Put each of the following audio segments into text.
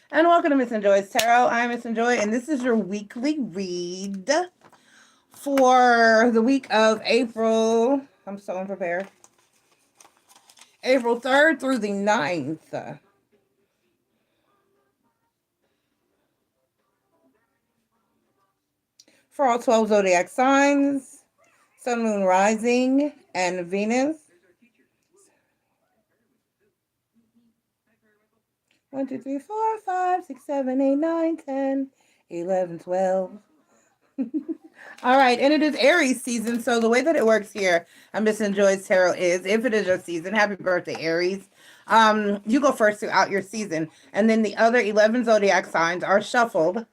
And welcome to Miss and Joy's Tarot. I'm Miss and Joy, and this is your weekly read for the week of April. I'm so unprepared. April 3rd through the 9th. For all 12 zodiac signs, Sun, Moon, Rising, and Venus. 1, 2, 3, 4, 5, 6, 7, 8, 9, 10, 11, 12. All right, and it is Aries season, so the way that it works here on Miss and Joy's Tarot is, if it is your season, happy birthday, Aries. You go first throughout your season, and then the other 11 zodiac signs are shuffled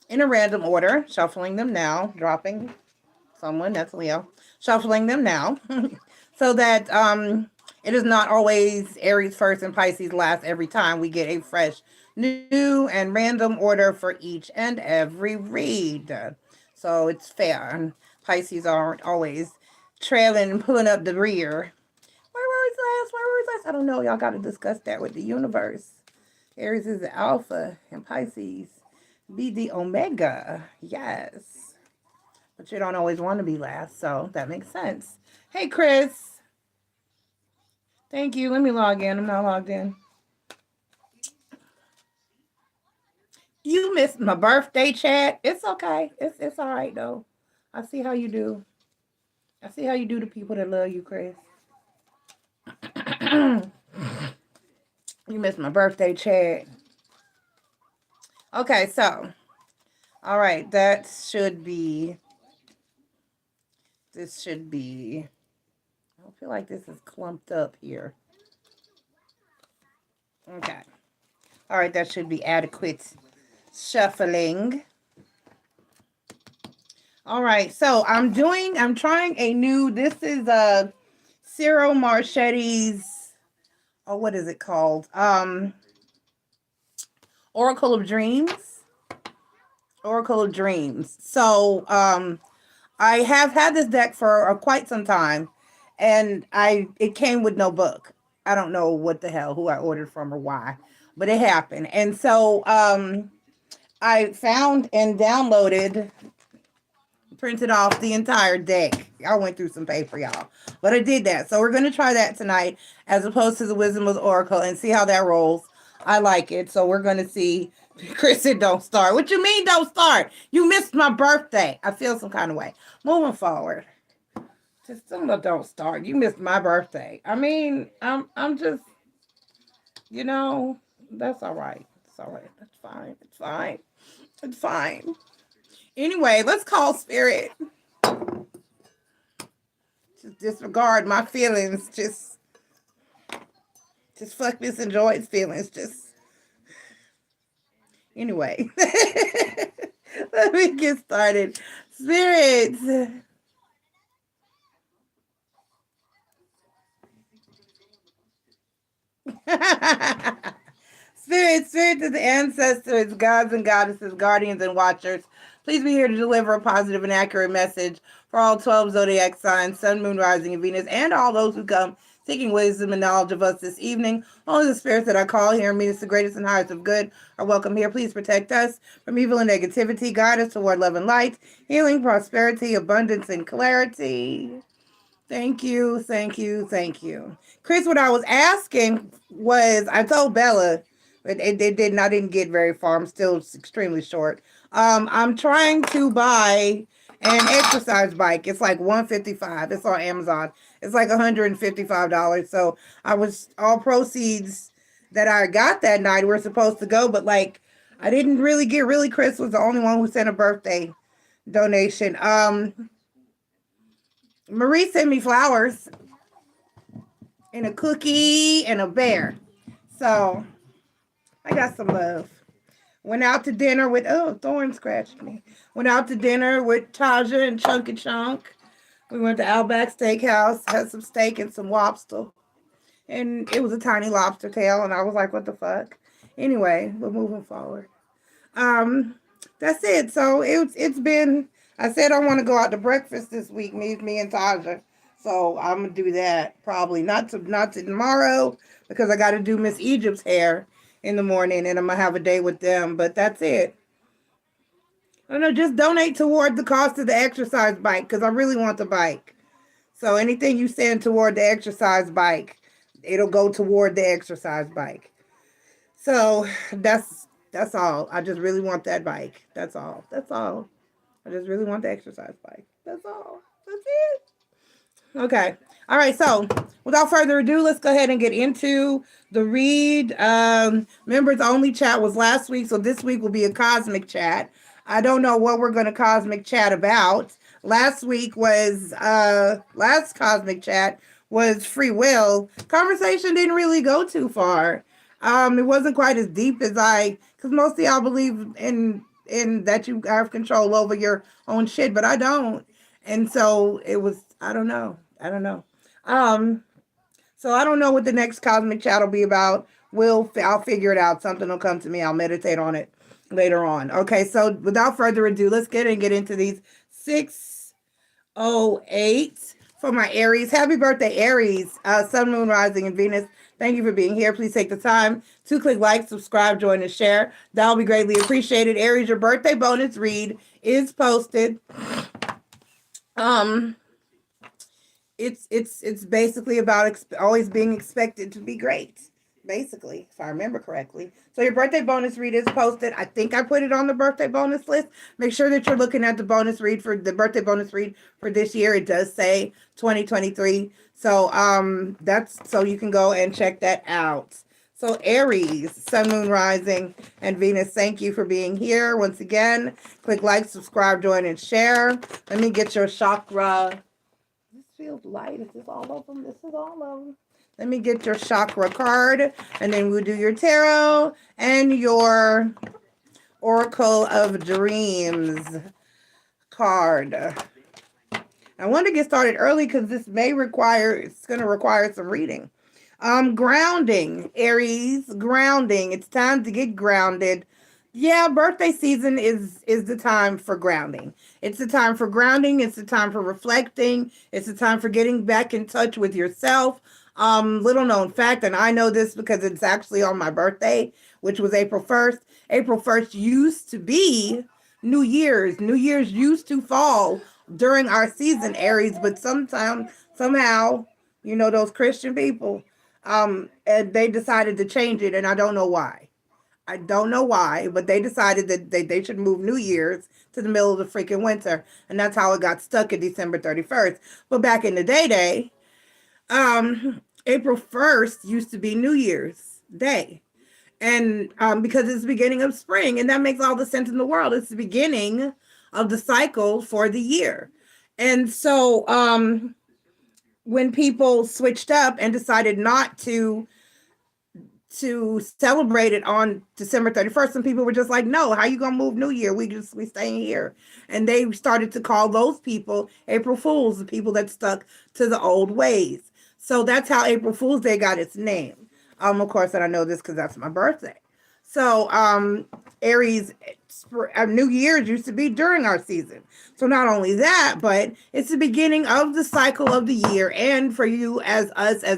in a random order, shuffling them now, dropping someone, that's Leo, shuffling them now, so that it is not always Aries first and Pisces last every time. We get a fresh, new, and random order for each and every read. So it's fair. And Pisces aren't always trailing and pulling up the rear. Where were we last? Where were we last? I don't know. Y'all got to discuss that with the universe. Aries is the alpha and Pisces be the omega. Yes. But you don't always want to be last, so that makes sense. Hey, Chris. Thank you. Let me log in. I'm not logged in. You missed my birthday chat. It's okay. It's all right, though. I see how you do. I see how you do to people that love you, Chris. You missed my birthday chat. Okay, so. All right, that should be. This should be. I feel like this is clumped up here. Okay. All right, that should be adequate shuffling. All right, so I'm trying a new, this is Ciro Marchetti's, oh, what is it called? Oracle of Dreams. Oracle of Dreams. So I have had this deck for quite some time, and it came with no book. I don't know what the hell, who I ordered from or why, but it happened. And so I found and downloaded, printed off the entire deck. I went through some paper, y'all, but I did that. So we're going to try that tonight as opposed to the Wisdom of the Oracle and see how that rolls. I like it. So we're going to see. Chris said, don't start. What you mean don't start? You missed my birthday. I feel some kind of way. Moving forward. Just don't start. You missed my birthday. I mean, I'm just, that's all right. It's all right. That's fine. It's fine. It's fine. Anyway, let's call Spirit. Just disregard my feelings. Just fuck Miss and Joy's feelings. Anyway. Let me get started. Spirits. Spirits of the ancestors, gods and goddesses, guardians and watchers. Please be here to deliver a positive and accurate message for all 12 zodiac signs, sun, moon, rising, and Venus, and all those who come seeking wisdom and knowledge of us this evening. Only the spirits that I call here and meet us the greatest and highest of good are welcome here. Please protect us from evil and negativity. Guide us toward love and light, healing, prosperity, abundance, and clarity. Thank you, thank you, thank you. Chris, what I was asking was, I told Bella, but I didn't get very far. I'm still extremely short. I'm trying to buy an exercise bike. It's like $155. It's on Amazon. It's like $155. So all proceeds that I got that night were supposed to go, but like I didn't really get. Really, Chris was the only one who sent a birthday donation. Marie sent me flowers and a cookie and a bear. So I got some love. Went out to dinner with, Thorn scratched me. Went out to dinner with Taja and Chunky Chunk. We went to Outback Steakhouse, had some steak and some lobster. And it was a tiny lobster tail, and I was like, what the fuck? Anyway, we're moving forward. That's it. So it's been, I said I want to go out to breakfast this week, me and Taja. So I'm gonna do that probably not tomorrow because I got to do Miss Egypt's hair in the morning, and I'm going to have a day with them. But that's it. I don't know, just donate toward the cost of the exercise bike because I really want the bike. So anything you send toward the exercise bike, it'll go toward the exercise bike. So that's all. I just really want that bike. That's all. That's all. I just really want the exercise bike. That's all. That's it. Okay. All right. So without further ado, let's go ahead and get into the read. Members only chat was last week, so this week will be a cosmic chat. I don't know what we're going to cosmic chat about. Last cosmic chat was free will. Conversation didn't really go too far. It wasn't quite as deep as because most of y'all believe in that you have control over your own shit, but I don't. And so it was, I don't know. So I don't know what the next cosmic chat will be about. I'll figure it out. Something will come to me. I'll meditate on it later on. Okay, so without further ado, let's get into these 608 for my Aries. Happy birthday, Aries. Sun, Moon, Rising, and Venus. Thank you for being here. Please take the time to click like, subscribe, join, and share. That will be greatly appreciated. Aries, your birthday bonus read is posted. It's basically about always being expected to be great, basically, if I remember correctly. So your birthday bonus read is posted. I think I put it on the birthday bonus list. Make sure that you're looking at the bonus read for the birthday bonus read for this year. It does say 2023. So that's so you can go and check that out. So Aries, Sun, Moon, Rising, and Venus, thank you for being here once again. Click like, subscribe, join, and share. Let me get your chakra. This feels light. Is this all of them? This is all of them. Let me get your chakra card, and then we'll do your tarot and your Oracle of Dreams card. I want to get started early because this it's going to require some reading. Grounding, Aries, grounding. It's time to get grounded. Yeah, birthday season is the time for grounding. It's the time for grounding. It's the time for reflecting. It's the time for getting back in touch with yourself. Little known fact, and I know this because it's actually on my birthday, which was April 1st. April 1st used to be New Year's. New Year's used to fall during our season, Aries, but somehow, those Christian people, and they decided to change it, and I don't know why. But they decided that they should move New Year's to the middle of the freaking winter, and that's how it got stuck at December 31st. But back in the day, April 1st used to be New Year's Day, and because it's the beginning of spring, and that makes all the sense in the world. It's the beginning of the cycle for the year, and so when people switched up and decided not to celebrate it on December 31st, some people were just like, no, how you gonna move New Year? We staying here. And they started to call those people April Fools, the people that stuck to the old ways. So that's how April Fool's Day got its name. Of course, and I know this because that's my birthday. So Aries, New Year's used to be during our season. So not only that, but it's the beginning of the cycle of the year. And for you as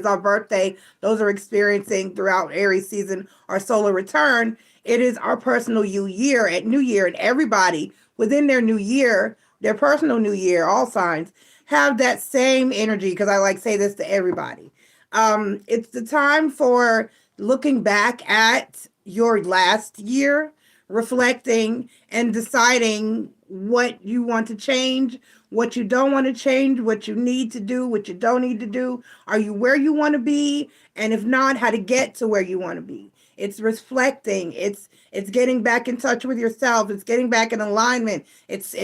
our birthday, those are experiencing throughout Aries season our solar return, it is our personal New Year, and everybody within their new year, their personal new year, all signs, have that same energy, because I say this to everybody. It's the time for looking back at your last year, reflecting and deciding what you want to change, what you don't want to change, what you need to do, what you don't need to do. Are you where you want to be? And if not, how to get to where you want to be. It's reflecting. It's getting back in touch with yourself. It's getting back in alignment. It's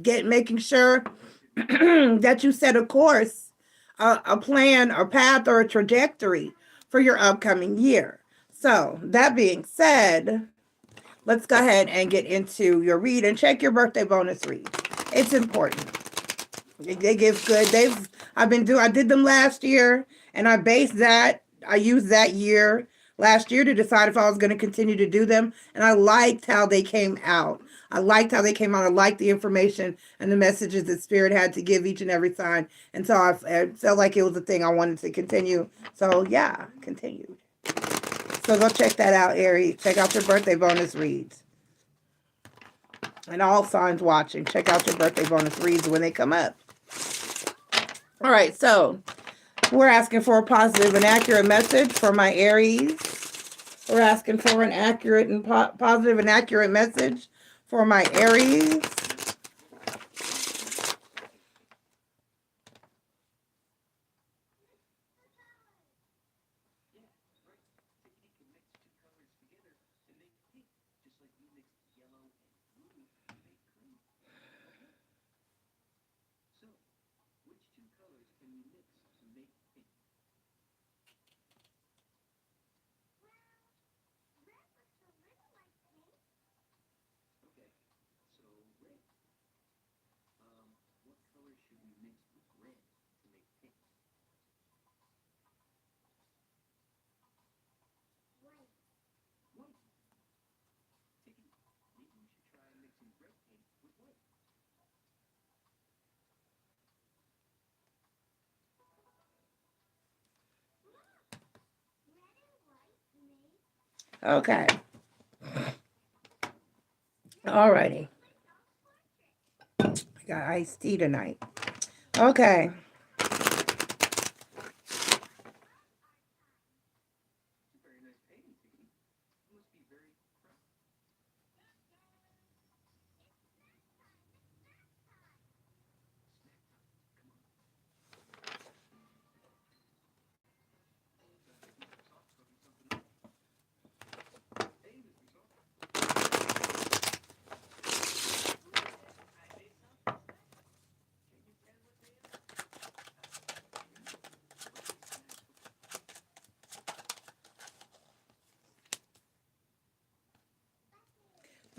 making sure that you set a course, a plan, a path, or a trajectory for your upcoming year. So that being said, let's go ahead and get into your read and check your birthday bonus read. It's important. They give good. I did them last year, and I used that year last year to decide if I was going to continue to do them, and I liked how they came out. I liked the information and the messages that Spirit had to give each and every sign, and so I felt like it was a thing I wanted to continue. So yeah, continued. So go check that out, Aries. Check out your birthday bonus reads. And all signs watching, check out your birthday bonus reads when they come up. All right, so we're asking for a positive and accurate message for my Aries. We're asking for an accurate and positive and accurate message for my Aries. Okay. Alrighty. I got iced tea tonight. Okay.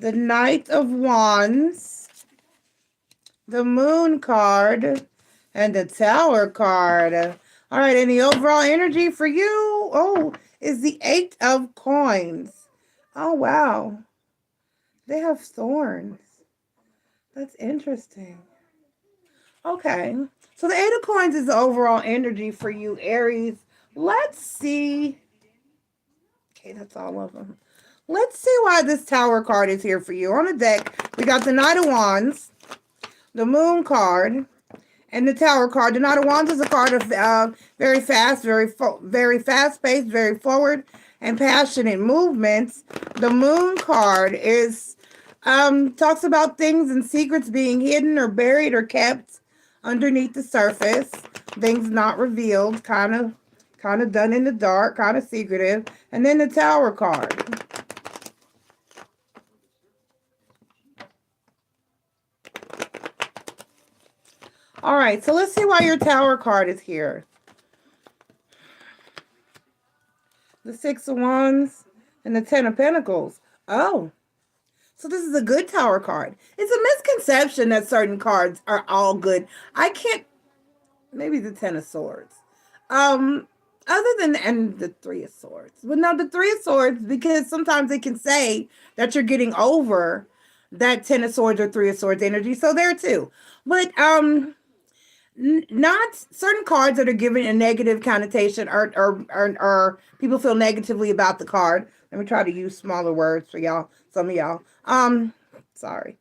The Knight of Wands, the Moon card, and the Tower card. All right, and the overall energy for you, is the Eight of Coins. Oh, wow. They have thorns. That's interesting. Okay, so the Eight of Coins is the overall energy for you, Aries. Let's see. Okay, that's all of them. Let's see why this Tower card is here for you. On the deck, we got the Knight of Wands, the Moon card, and the Tower card. The Knight of Wands is a card of very fast, very fast-paced, very forward, and passionate movements. The Moon card is talks about things and secrets being hidden or buried or kept underneath the surface. Things not revealed, kind of done in the dark, kind of secretive. And then the Tower card. All right, so let's see why your Tower card is here. The Six of Wands and the Ten of Pentacles. Oh, so this is a good Tower card. It's a misconception that certain cards are all good. I can't, maybe the Ten of Swords. Other than, and the Three of Swords. But no, the Three of Swords, because sometimes it can say that you're getting over that Ten of Swords or Three of Swords energy. So there too. But, not certain cards that are given a negative connotation or people feel negatively about the card. Let me try to use smaller words for y'all. Some of y'all. Sorry.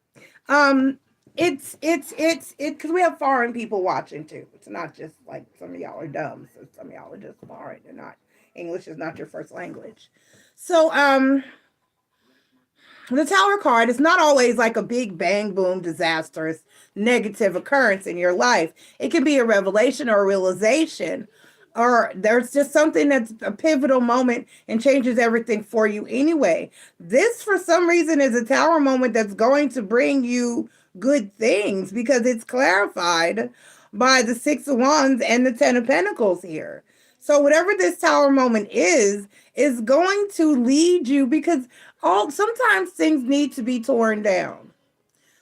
It's because we have foreign people watching too. It's not just like some of y'all are dumb. So some of y'all are just foreign. They're not, English is not your first language. So, the Tower card is not always like a big bang, boom, disastrous, negative occurrence in your life. It can be a revelation or a realization, or there's just something that's a pivotal moment and changes everything for you anyway. This, for some reason, is a Tower moment that's going to bring you good things because it's clarified by the Six of Wands and the Ten of Pentacles here. So whatever this Tower moment is going to lead you, because sometimes things need to be torn down.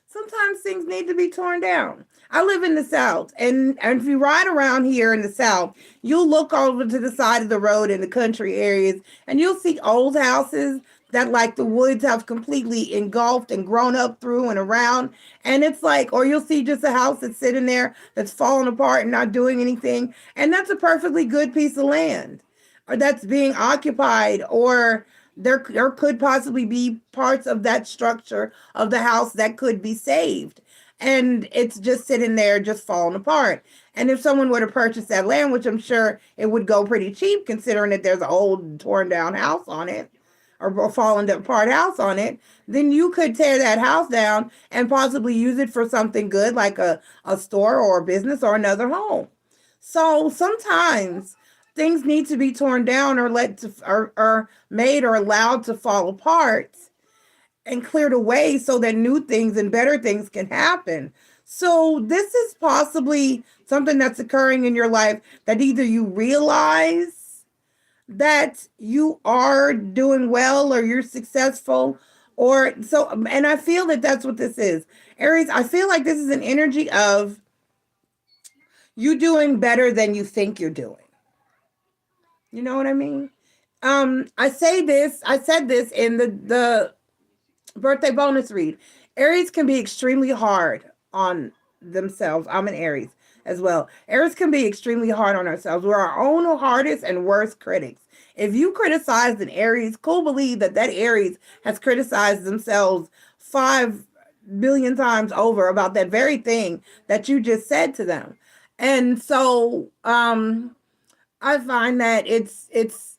Sometimes things need to be torn down. I live in the South, and if you ride around here in the South, you'll look over to the side of the road in the country areas, and you'll see old houses that like the woods have completely engulfed and grown up through and around. And it's like, or you'll see just a house that's sitting there that's falling apart and not doing anything. And that's a perfectly good piece of land. or that's being occupied, or there could possibly be parts of that structure of the house that could be saved. And it's just sitting there, just falling apart. And if someone were to purchase that land, which I'm sure it would go pretty cheap, considering that there's an old torn down house on it, or falling apart house on it, then you could tear that house down and possibly use it for something good, like a store or a business or another home. So sometimes things need to be torn down or or made or allowed to fall apart and cleared away so that new things and better things can happen. So this is possibly something that's occurring in your life, that either you realize that you are doing well or you're successful, or so. And I feel that that's what this is. Aries, I feel like this is an energy of you doing better than you think you're doing. You know what I mean? I said this in the birthday bonus read. Aries can be extremely hard on themselves. I'm an Aries as well. Aries can be extremely hard on ourselves. We're our own hardest and worst critics. If you criticize an Aries, cool believe that Aries has criticized themselves 5 billion times over about that very thing that you just said to them. And so I find that it's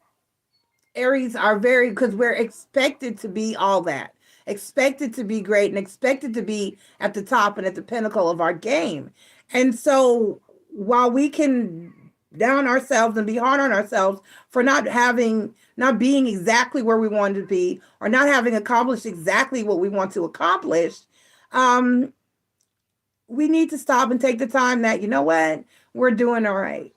Aries are very, because we're expected to be all that, expected to be great, and expected to be at the top and at the pinnacle of our game. And so while we can down ourselves and be hard on ourselves for not being exactly where we wanted to be, or not having accomplished exactly what we want to accomplish, we need to stop and take the time that, you know what, we're doing all right.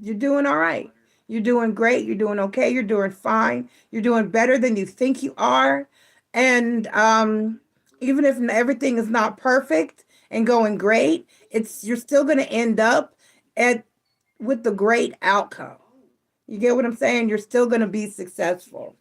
You're doing all right. You're doing great. You're doing okay. You're doing fine. You're doing better than you think you are. And even if everything is not perfect and going great, you're still going to end up with the great outcome. You get what I'm saying? You're still going to be successful.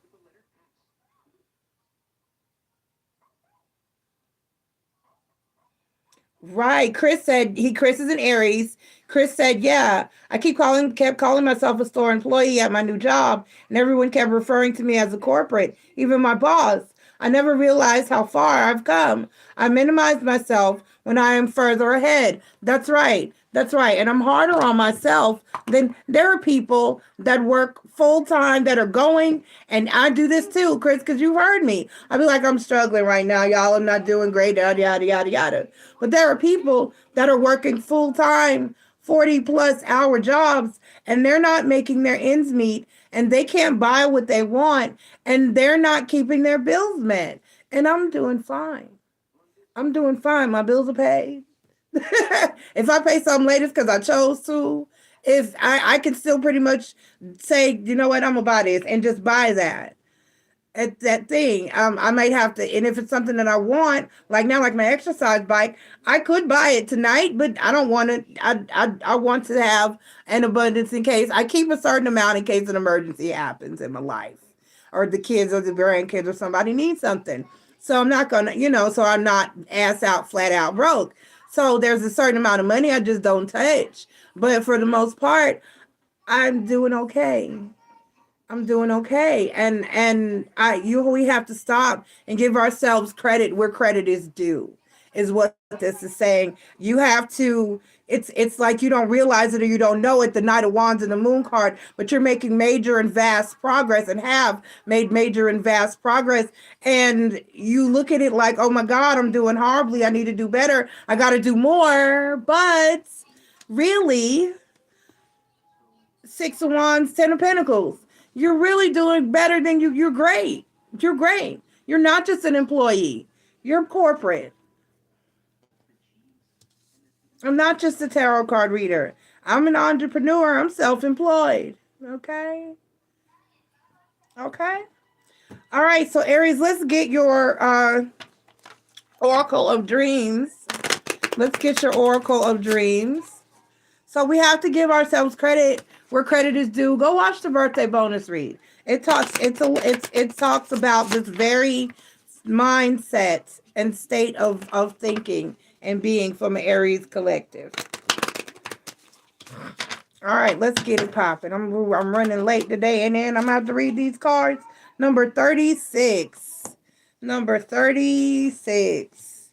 Right. Chris is an Aries. Chris said, yeah, kept calling myself a store employee at my new job, and everyone kept referring to me as a corporate, even my boss. I never realized how far I've come. I minimize myself when I am further ahead. That's right. That's right. And I'm harder on myself than there are people that work full time that are going. And I do this too, Chris, because you've heard me. I be like, I'm struggling right now, y'all. I'm not doing great, yada, yada, yada, yada. But there are people that are working full time, 40+ hour jobs, and they're not making their ends meet, and they can't buy what they want, and they're not keeping their bills met. And I'm doing fine. I'm doing fine. My bills are paid. If I pay something later, it's because I chose to. If I can still pretty much say, you know what, I'm gonna buy this and just buy that at that thing. I might have to, and if it's something that I want, like now, like my exercise bike, I could buy it tonight, but I don't want it. I want to have an abundance in case I keep a certain amount in case an emergency happens in my life, or the kids or the grandkids or somebody needs something. So I'm not gonna, so I'm not ass out, flat out broke. So there's a certain amount of money I just don't touch. But for the most part, I'm doing okay. I'm doing okay. And we have to stop and give ourselves credit where credit is due, is what this is saying. You have to, it's like you don't realize it or you don't know it, the Knight of Wands and the Moon card, but you're making major and vast progress and have made major and vast progress. And you look at it like, oh my God, I'm doing horribly. I need to do better. I got to do more. But really, Six of Wands, Ten of Pentacles, you're really doing better than you're great. You're great. You're not just an employee. You're corporate. I'm not just a tarot card reader. I'm an entrepreneur. I'm self-employed. Okay? Okay? All right, so Aries, let's get your Oracle of Dreams. Let's get your Oracle of Dreams. So we have to give ourselves credit where credit is due. Go watch the birthday bonus read. It talks about this very mindset and state of thinking and being from an Aries collective. All right, let's get it popping. I'm running late today, and then I'm gonna have to read these cards. Number 36. Number 36.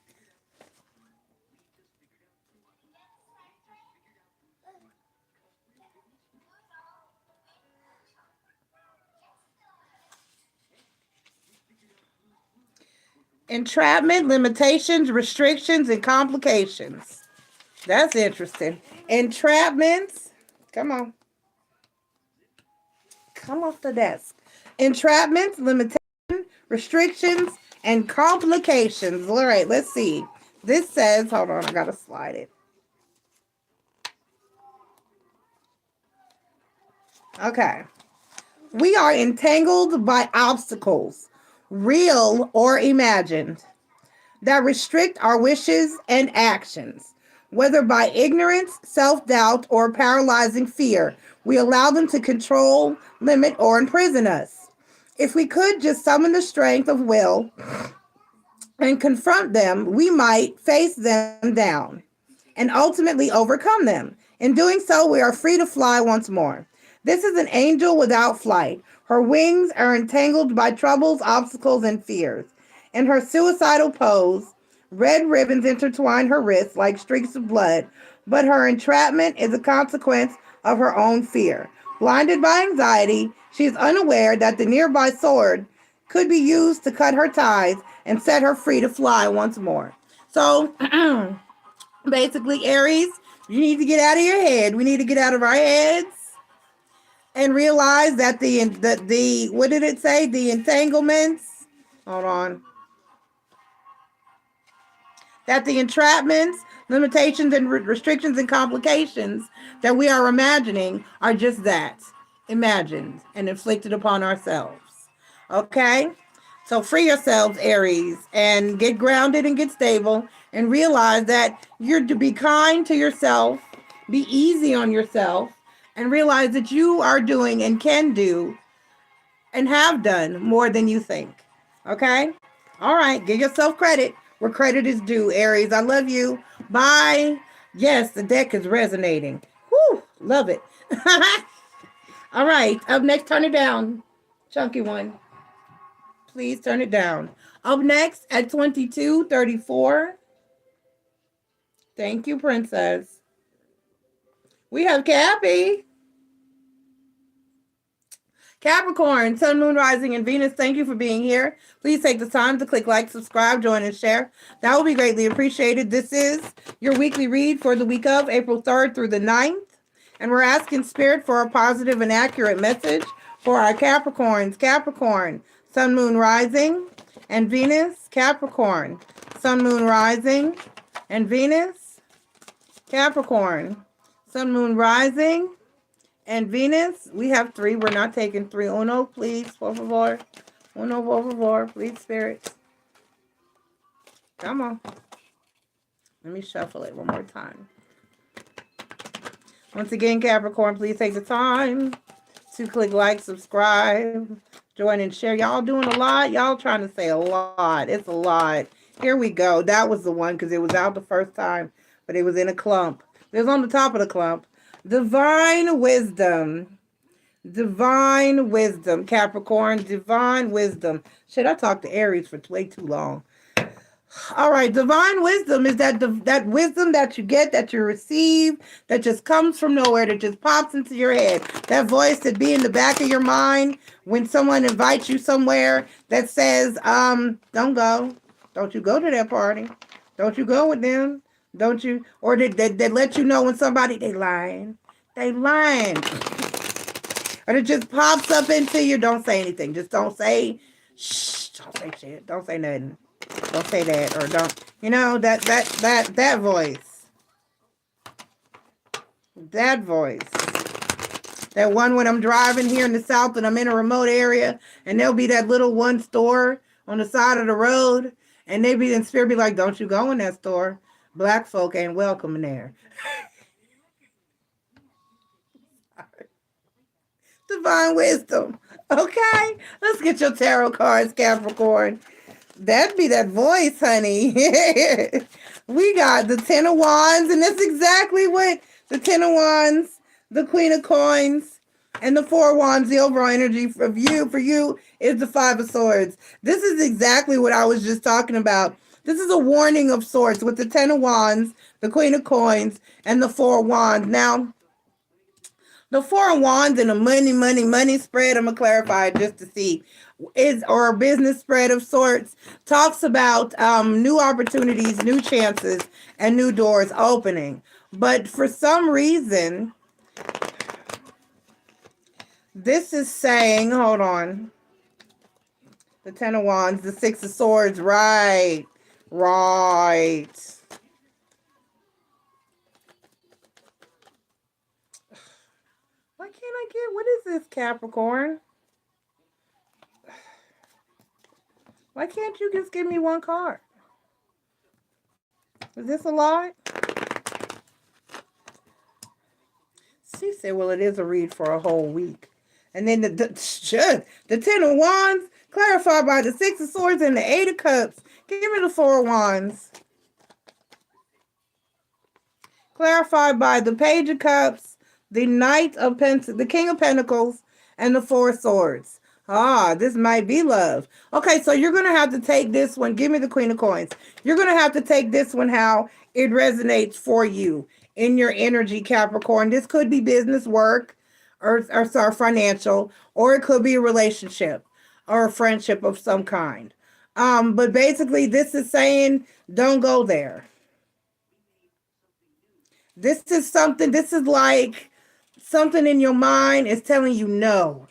Entrapment, limitations, restrictions, and complications. That's interesting. Entrapments. Come on. Come off the desk. Entrapments, limitations, restrictions, and complications. All right, let's see. This says, hold on, I gotta slide it. Okay. We are entangled by obstacles, real or imagined, that restrict our wishes and actions. Whether by ignorance, self-doubt, or paralyzing fear, we allow them to control, limit, or imprison us. If we could just summon the strength of will and confront them, we might face them down and ultimately overcome them. In doing so, we are free to fly once more. This is an angel without flight. Her wings are entangled by troubles, obstacles, and fears. In her suicidal pose, red ribbons intertwine her wrists like streaks of blood, but her entrapment is a consequence of her own fear. Blinded by anxiety, she is unaware that the nearby sword could be used to cut her ties and set her free to fly once more. So, basically, Aries, you need to get out of your head. We need to get out of our heads and realize that the what did it say? The entanglements. Hold on. That the entrapments, limitations, and restrictions and complications that we are imagining are just that, imagined and inflicted upon ourselves. Okay? So free yourselves, Aries, and get grounded and get stable and realize that you're to be kind to yourself, be easy on yourself, and realize that you are doing and can do and have done more than you think. Okay? All right. Give yourself credit where credit is due, Aries. I love you. Bye. Yes, the deck is resonating. Whew, love it. All right. Up next, turn it down. Chunky one. Please turn it down. Up next at 2234. Thank you, Princess. We have Cappy. Capricorn, Sun, Moon, Rising, and Venus, thank you for being here. Please take the time to click like, subscribe, join, and share. That will be greatly appreciated. This is your weekly read for the week of April 3rd through the 9th. And we're asking Spirit for a positive and accurate message for our Capricorns. Capricorn, Sun, Moon, Rising, and Venus. Capricorn, Sun, Moon, Rising, and Venus. Capricorn, Sun, Moon, Rising, and Venus. We have 3. We're not taking 3. Uno, please, por favor. Uno, por favor, please, Spirit. Come on. Let me shuffle it one more time. Once again, Capricorn, please take the time to click like, subscribe, join, and share. Y'all doing a lot. Y'all trying to say a lot. It's a lot. Here we go. That was the one because it was out the first time, but it was in a clump. It was on the top of the clump. Divine wisdom. Divine wisdom, Capricorn. Divine wisdom. Shit, I talked to Aries for way too long. All right, divine wisdom is that wisdom that you get, that you receive, that just comes from nowhere, that just pops into your head. That voice that be in the back of your mind when someone invites you somewhere that says, don't go. Don't you go to that party. Don't you go with them. Don't you? Or they let you know when somebody, they lying. They lying. Or it just pops up into you. Don't say anything. Just don't say, shh, don't say shit. Don't say nothing. Don't say that. Or don't, that voice. That voice. That one when I'm driving here in the South and I'm in a remote area and there'll be that little one store on the side of the road and they be in spirit be like, don't you go in that store. Black folk ain't welcome in there. Divine wisdom. Okay, let's get your tarot cards, Capricorn. That'd be that voice, honey. We got the Ten of Wands, and that's exactly what the Ten of Wands, the Queen of Coins, and the Four of Wands. The overall energy for you is the Five of Swords. This is exactly what I was just talking about. This is a warning of sorts with the Ten of Wands, the Queen of Coins, and the Four of Wands. Now, the Four of Wands and a money spread, I'm going to clarify just to see, or a business spread of sorts, talks about new opportunities, new chances, and new doors opening. But for some reason, this is saying, hold on, the Ten of Wands, the Six of Swords, right. Why can't I get, what is this, Capricorn? Why can't you just give me one card? Is this a lot? She said, well, it is a read for a whole week. And then the Ten of Wands, clarified by the Six of Swords and the Eight of Cups. Give me the Four of Wands. Clarified by the Page of Cups, the Knight of Pentacles, the King of Pentacles, and the Four of Swords. Ah, this might be love. Okay, so you're going to have to take this one. Give me the Queen of Coins. You're going to have to take this one how it resonates for you in your energy, Capricorn. This could be business, work, or financial, or it could be a relationship or a friendship of some kind. But basically, this is saying, don't go there. This is like something in your mind is telling you no.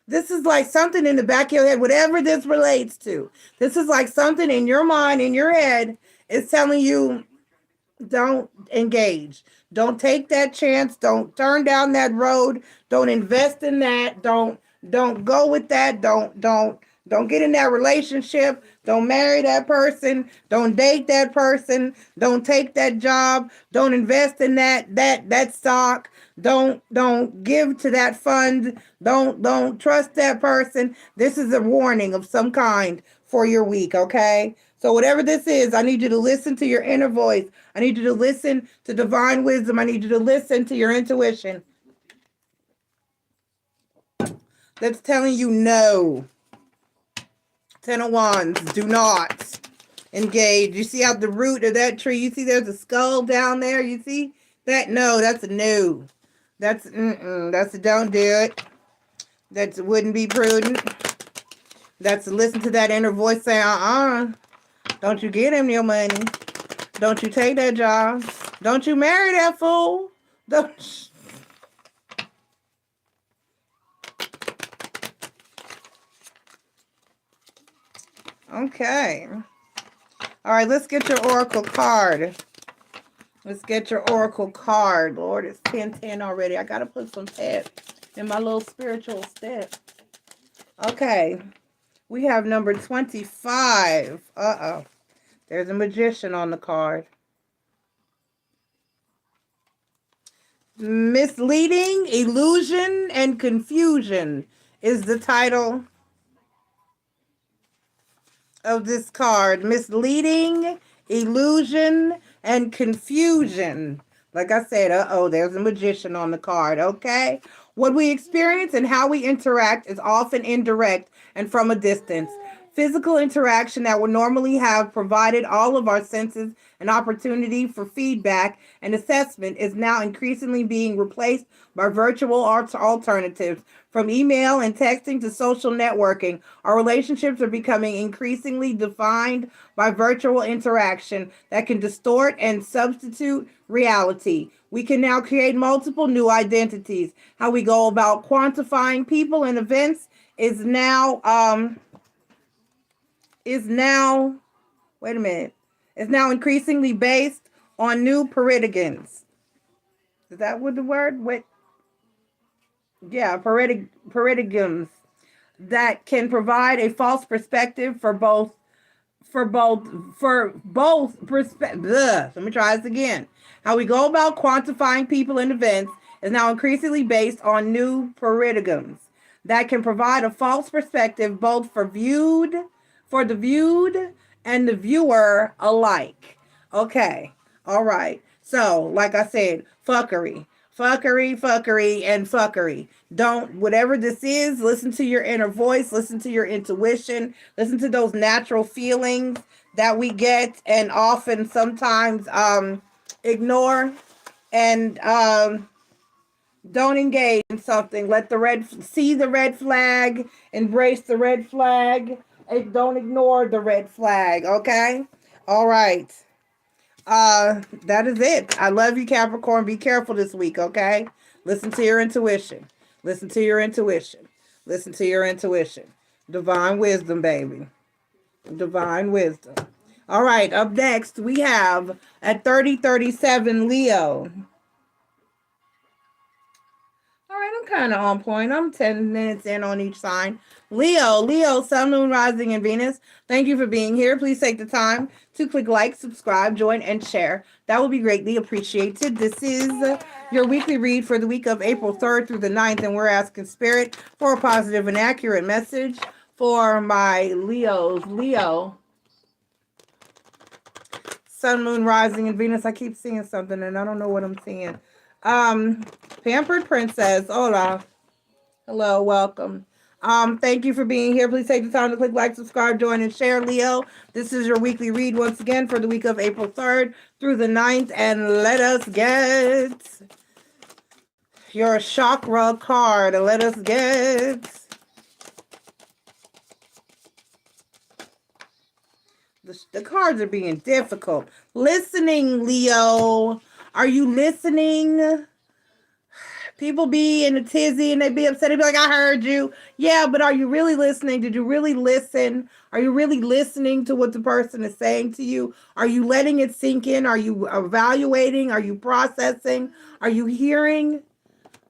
This is like something in the back of your head, whatever this relates to. This is like something in your mind, in your head, is telling you, don't engage. Don't take that chance. Don't turn down that road. Don't invest in that. Don't go with that. Don't get in that relationship. Don't marry that person. Don't date that person. Don't take that job. Don't invest in that stock. Don't give to that fund. Don't trust that person. This is a warning of some kind for your week, okay? So whatever this is, I need you to listen to your inner voice. I need you to listen to divine wisdom. I need you to listen to your intuition that's telling you no. Ten of Wands, do not engage. You see out the root of that tree? You see there's a skull down there? You see that? No, that's a no. That's a don't do it. That wouldn't be prudent. That's to listen to that inner voice saying, don't you get him your money. Don't you take that job. Don't you marry that fool. Don't. Okay. All right, let's get your oracle card. Let's get your oracle card. Lord, it's 10:10 already. I got to put some pep in my little spiritual step. Okay. We have number 25. Uh-oh. There's a magician on the card. Misleading, illusion, and confusion is the title of this card. Misleading, illusion, and confusion. Like I said, there's a magician on the card, okay? What we experience and how we interact is often indirect and from a distance. Physical interaction that would normally have provided all of our senses an opportunity for feedback and assessment is now increasingly being replaced by virtual alternatives. From email and texting to social networking, our relationships are becoming increasingly defined by virtual interaction that can distort and substitute reality. We can now create multiple new identities. How we go about quantifying people and events is now increasingly based on new paradigms. Is that what the word? What? Yeah, paradigms that can provide a false perspective for both perspectives. Let me try this again. How we go about quantifying people and events is now increasingly based on new paradigms that can provide a false perspective both for the viewed and the viewer alike. Okay. All right. So, like I said, fuckery, Fuckery, fuckery, and fuckery. Don't, whatever this is, listen to your inner voice, listen to your intuition, listen to those natural feelings that we get and often sometimes ignore. And don't engage in something. Let see the red flag, embrace the red flag, and don't ignore the red flag, okay? All right. That is it. I love you, Capricorn. Be careful this week, okay? Listen to your intuition. Listen to your intuition. Listen to your intuition. Divine wisdom, baby. Divine wisdom. All right, up next we have at 3037 Leo. All right, I'm kind of on point. I'm 10 minutes in on each sign. Leo, Sun, Moon, Rising, and Venus. Thank you for being here. Please take the time to click like, subscribe, join, and share. That will be greatly appreciated. This is your weekly read for the week of April 3rd through the 9th, and we're asking Spirit for a positive and accurate message for my Leos. Leo, Sun, Moon, Rising, and Venus. I keep seeing something, and I don't know what I'm seeing. Pampered Princess, hola. Hello, welcome. Thank you for being here. Please take the time to click like, subscribe, join, and share, Leo. This is your weekly read once again for the week of April 3rd through the 9th. And let us get your chakra card. Let us get the cards are being difficult. Listening, Leo. Are you listening? People be in a tizzy and they be upset. They be like, I heard you. Yeah, but are you really listening? Did you really listen? Are you really listening to what the person is saying to you? Are you letting it sink in? Are you evaluating? Are you processing? Are you hearing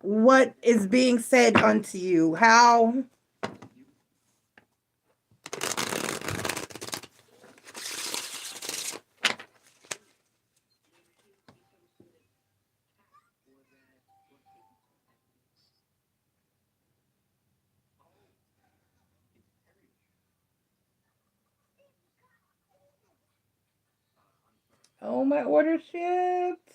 what is being said unto you? How? Oh, my order shipped.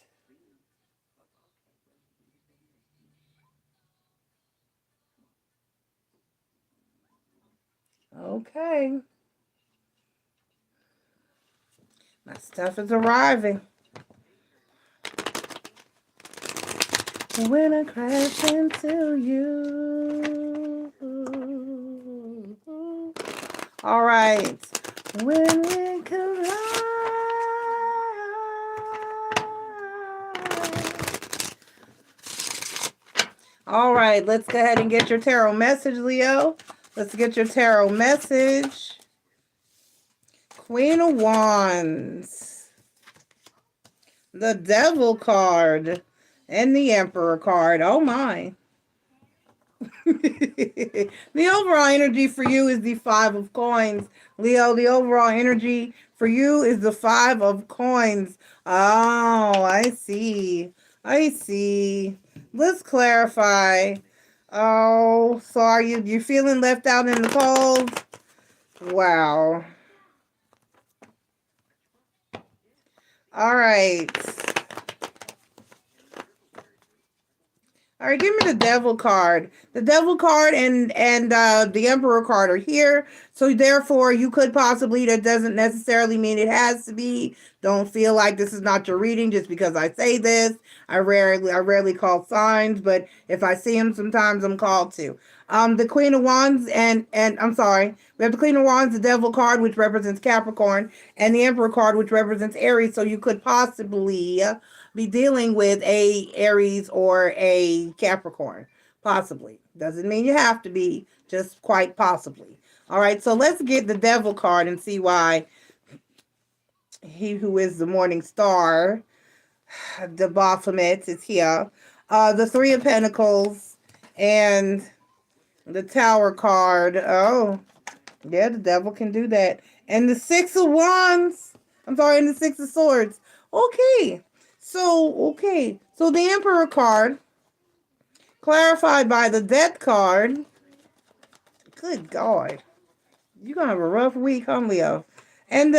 Okay. My stuff is arriving. When I crash into you. All right. When we collide. All right. Let's go ahead and get your tarot message, Leo. Let's get your tarot message. Queen of Wands. The Devil card. And the Emperor card. Oh, my. The overall energy for you is the 5 of coins. Leo, the overall energy for you is the 5 of coins. Oh, I see. I see. Let's clarify. Oh, so are you feeling left out in the cold? Wow. All right. All right, give me the Devil card. The Devil card and the Emperor card are here. So therefore, you could possibly, that doesn't necessarily mean it has to be. Don't feel like this is not your reading just because I say this. I rarely call signs, but if I see them, sometimes I'm called to. The Queen of Wands and I'm sorry, we have the Queen of Wands, the Devil card, which represents Capricorn, and the Emperor card, which represents Aries. So you could possibly be dealing with a Aries or a Capricorn. Possibly. Doesn't mean you have to be, just quite possibly. All right, so let's get the Devil card and see why he who is the morning star, the Baphomet, is here. The 3 of Pentacles and the Tower card. Oh, yeah, the Devil can do that. And the 6 of Wands. I'm sorry, and the 6 of Swords. Okay. So the Emperor card, clarified by the Death card. Good God. You're going to have a rough week, huh, Leo? And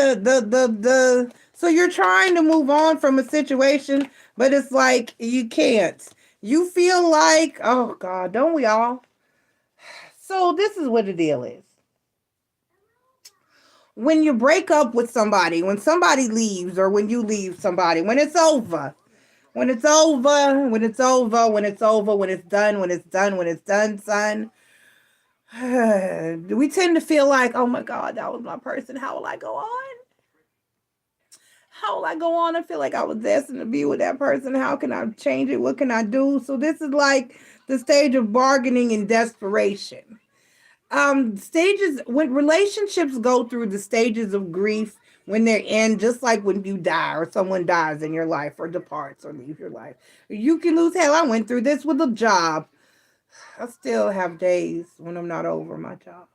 so you're trying to move on from a situation, but it's like you can't. You feel like, oh God, don't we all? So this is what the deal is. When you break up with somebody, when somebody leaves, or when you leave somebody, when it's over, when it's over, when it's over, when it's over, when it's done, when it's done, when it's done, son, we tend to feel like, oh my God, that was my person. How will I go on? How will I go on? I feel like I was destined to be with that person. How can I change it? What can I do? So this is like the stage of bargaining and desperation. Stages when relationships go through the stages of grief when they're in, just like when you die or someone dies in your life or departs or leaves your life. You can lose. Hell, I went through this with a job. I still have days when I'm not over my job.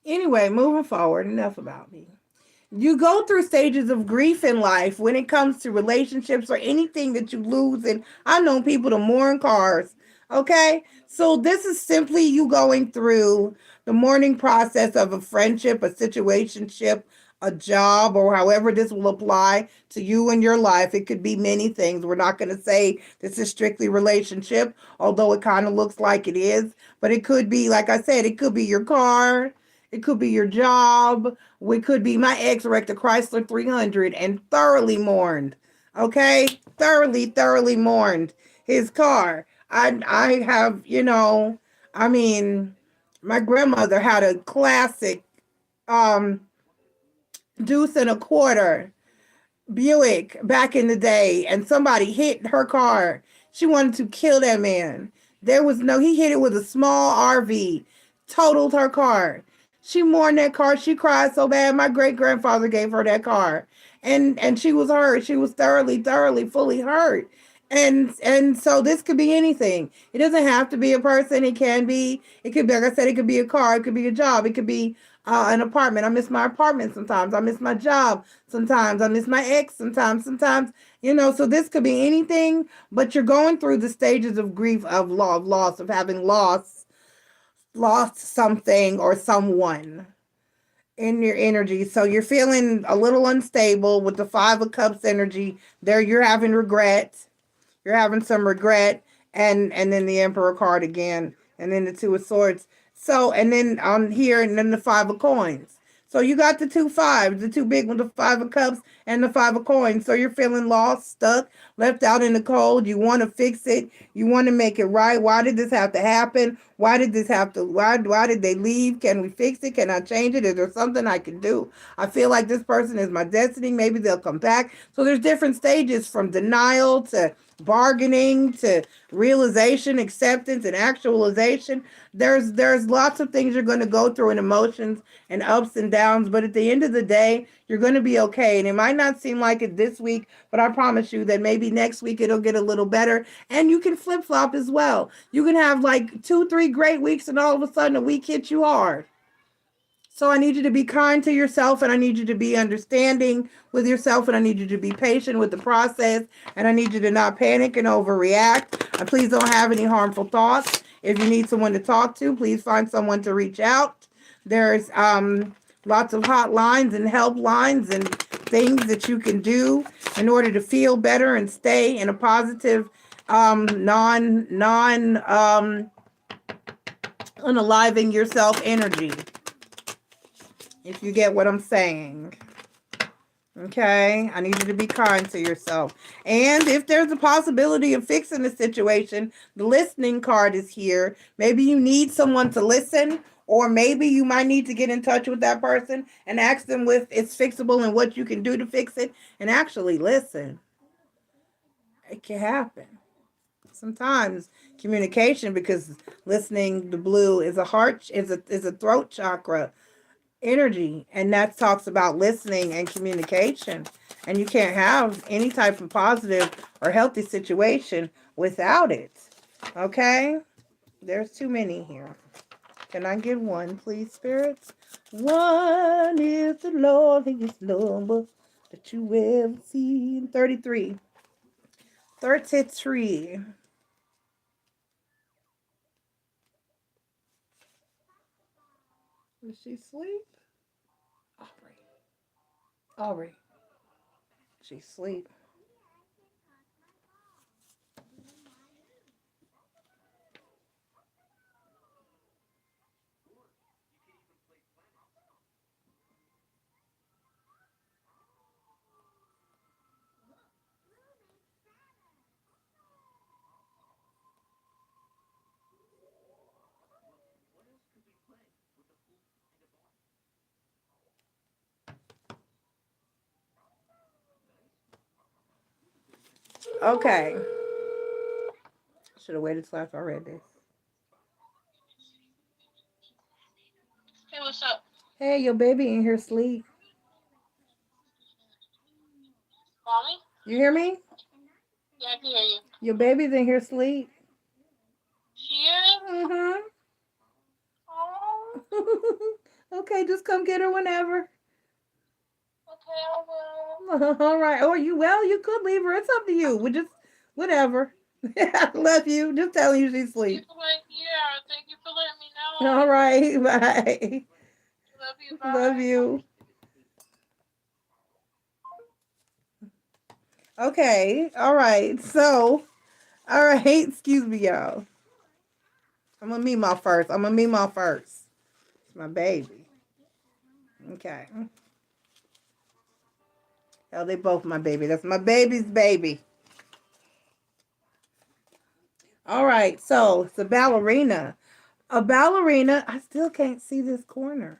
Anyway, moving forward, enough about me. You go through stages of grief in life when it comes to relationships or anything that you lose. And I've known people to mourn cars. Okay. So this is simply you going through the mourning process of a friendship, a situationship, a job, or however this will apply to you in your life. It could be many things. We're not going to say this is strictly relationship, although it kind of looks like it is. But it could be, like I said, it could be your car. It could be your job. We could be my ex wrecked a Chrysler 300 and thoroughly mourned. Okay? Thoroughly mourned his car. I have, I mean, my grandmother had a classic um deuce and a quarter Buick back in the day, and somebody hit her car. She wanted to kill that man. He hit it with a small RV, totaled her car. She mourned that car. She cried so bad. My great grandfather gave her that car, and she was hurt. She was thoroughly, fully hurt. And so this could be anything. It doesn't have to be a person. It can be. It could be, like I said, it could be a car. It could be a job. It could be an apartment. I miss my apartment sometimes. I miss my job sometimes. I miss my ex sometimes. So this could be anything, but you're going through the stages of grief, of loss, of having lost something or someone in your energy. So you're feeling a little unstable with the Five of Cups energy. There you're having regret. You're having some regret, and then the Emperor card again, and then the Two of Swords. So, and then on here, and then the Five of Coins. So you got the two fives, the two big ones, the Five of Cups and the Five of Coins. So you're feeling lost, stuck, left out in the cold. You want to fix it. You want to make it right. Why did this have to happen? Why did this have to? Why did they leave? Can we fix it? Can I change it? Is there something I can do? I feel like this person is my destiny. Maybe they'll come back. So there's different stages from denial to bargaining to realization, acceptance, and actualization. There's lots of things you're going to go through in emotions and ups and downs, but at the end of the day, you're going to be okay. And it might not seem like it this week, but I promise you that maybe next week it'll get a little better. And you can flip flop as well. You can have like 2-3 great weeks, and all of a sudden a week hits you hard. So I need you to be kind to yourself, and I need you to be understanding with yourself, and I need you to be patient with the process, and I need you to not panic and overreact. And please don't have any harmful thoughts. If you need someone to talk to, please find someone to reach out. There's lots of hotlines and helplines and things that you can do in order to feel better and stay in a positive, unaliving yourself energy. If you get what I'm saying. Okay, I need you to be kind to yourself. And if there's a possibility of fixing the situation, the listening card is here. Maybe you need someone to listen, or maybe you might need to get in touch with that person and ask them if it's fixable and what you can do to fix it, and actually listen. It can happen. Sometimes communication, because listening, the blue is a heart, is a throat chakra energy, and that talks about listening and communication, and you can't have any type of positive or healthy situation without it. Okay, there's too many here. Can I get one, please, spirits? One is the loneliest number that you ever seen. 33. 33. Did she sleep? Aubrey. She sleep. Okay. Should have waited till after I read this. Hey, what's up? Hey, your baby in here sleep. Mommy? You hear me? Yeah, I can hear you. Your baby's in here sleep. Here? Mm-hmm. Oh, Okay, just come get her whenever. okay, I will. All right. Or you could leave her. It's up to you. We just whatever. I love you. Just telling you she's Thank you asleep. for thank you for letting me All know. right. Bye. Love you, Love bye. you. Okay. All right. So, all right. Excuse me, y'all. I'm gonna meet my first. I'm gonna meet my first. It's my baby. Okay. Hell, they both my baby. That's my baby's baby. All right. So it's a ballerina. A ballerina. I still can't see this corner.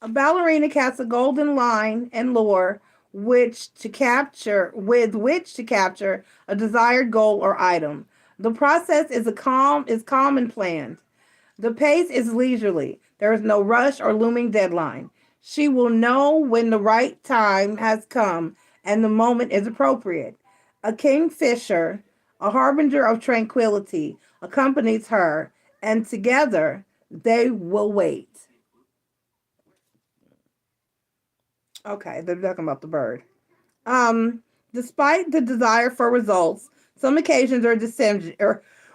A ballerina casts a golden line and lure with which to capture a desired goal or item. The process is calm and planned. The pace is leisurely. There is no rush or looming deadline. She will know when the right time has come and the moment is appropriate. A kingfisher, a harbinger of tranquility, accompanies her, and together they will wait. Okay, they're talking about the bird. Um, Despite the desire for results, some occasions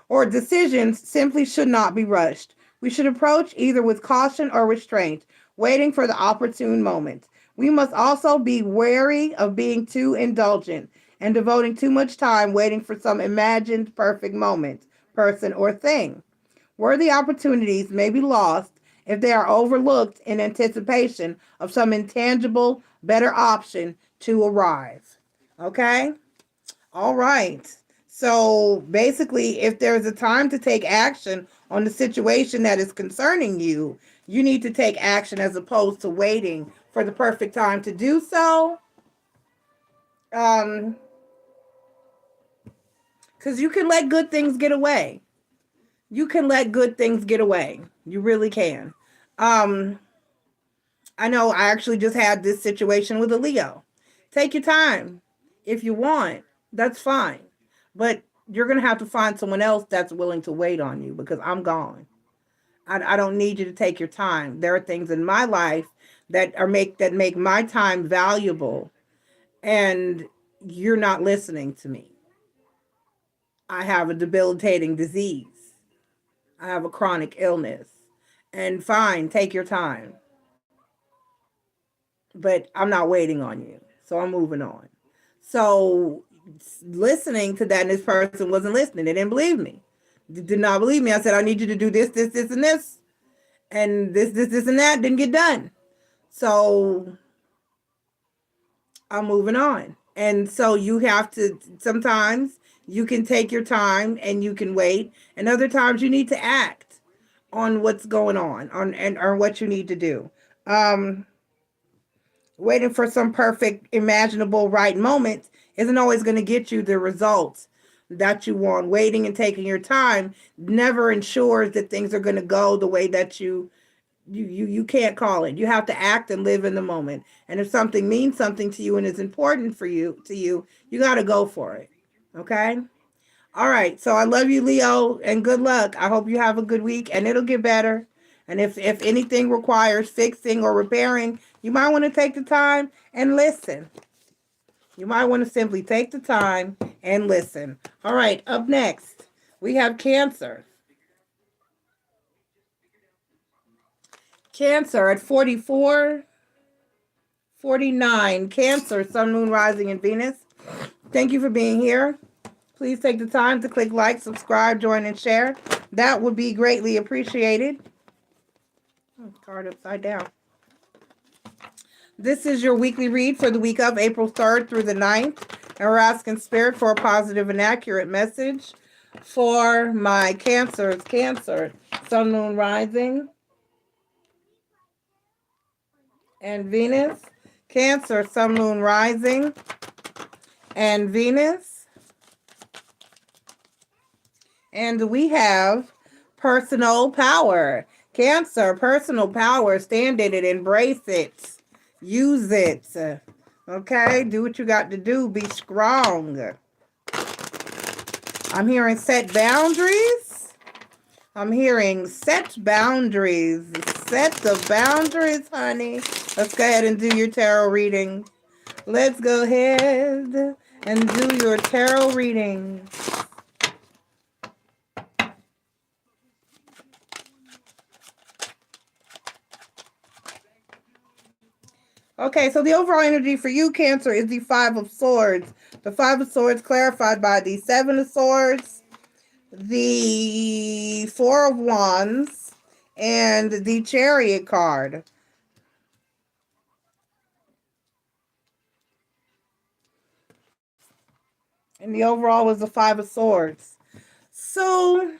or decisions simply should not be rushed. We should approach either with caution or restraint, waiting for the opportune moment. We must also be wary of being too indulgent and devoting too much time waiting for some imagined perfect moment, person, or thing. Worthy opportunities may be lost if they are overlooked in anticipation of some intangible, better option to arrive. Okay? All right. So basically, if there's a time to take action on the situation that is concerning you, you need to take action as opposed to waiting for the perfect time to do so. Um, because you can let good things get away. You can let good things get away. You really can. Um, I know I actually just had this situation with a Leo. Take your time. If you want, that's fine. But you're going to have to find someone else that's willing to wait on you because I'm gone. I don't need you to take your time. There are things in my life that make my time valuable, and you're not listening to me. I have a debilitating disease. I have a chronic illness. And fine, take your time. But I'm not waiting on you. So I'm moving on. So listening to that, and this person wasn't listening. They didn't believe me. Did not believe me. I said, I need you to do this, this, this, and this. And this, and that didn't get done. So I'm moving on. And so you have to, sometimes you can take your time and you can wait. And other times you need to act on what's going on and or what you need to do. Um, Waiting for some perfect imaginable right moment isn't always going to get you the results that you want. Waiting and taking your time never ensures that things are going to go the way that you can't call it. You have to act and live in the moment. And if something means something to you and is important for you got to go for it. Okay? All right. So I love you, Leo, and good luck. I hope you have a good week and it'll get better. And if anything requires fixing or repairing, you might want to take the time and listen. You might want to simply take the time and listen. All right. Up next, we have Cancer. Cancer at 44, 49. Cancer, Sun, Moon, Rising, and Venus. Thank you for being here. Please take the time to click like, subscribe, join, and share. That would be greatly appreciated. Card upside down. This is your weekly read for the week of April 3rd through the 9th. And we're asking Spirit for a positive and accurate message for my Cancers. Cancer, Sun, Moon, Rising, and Venus. Cancer, Sun, Moon, Rising, and Venus. And we have personal power. Cancer, personal power. Stand in it. Embrace it. Use it. Okay? Do what you got to do. Be strong. I'm hearing set boundaries. I'm hearing set boundaries. Set the boundaries, honey. Let's go ahead and do your tarot reading. Let's go ahead and do your tarot reading. Okay, so the overall energy for you, Cancer, is the Five of Swords. The Five of Swords clarified by the Seven of Swords, the Four of Wands, and the Chariot card. And the overall was the Five of Swords. So,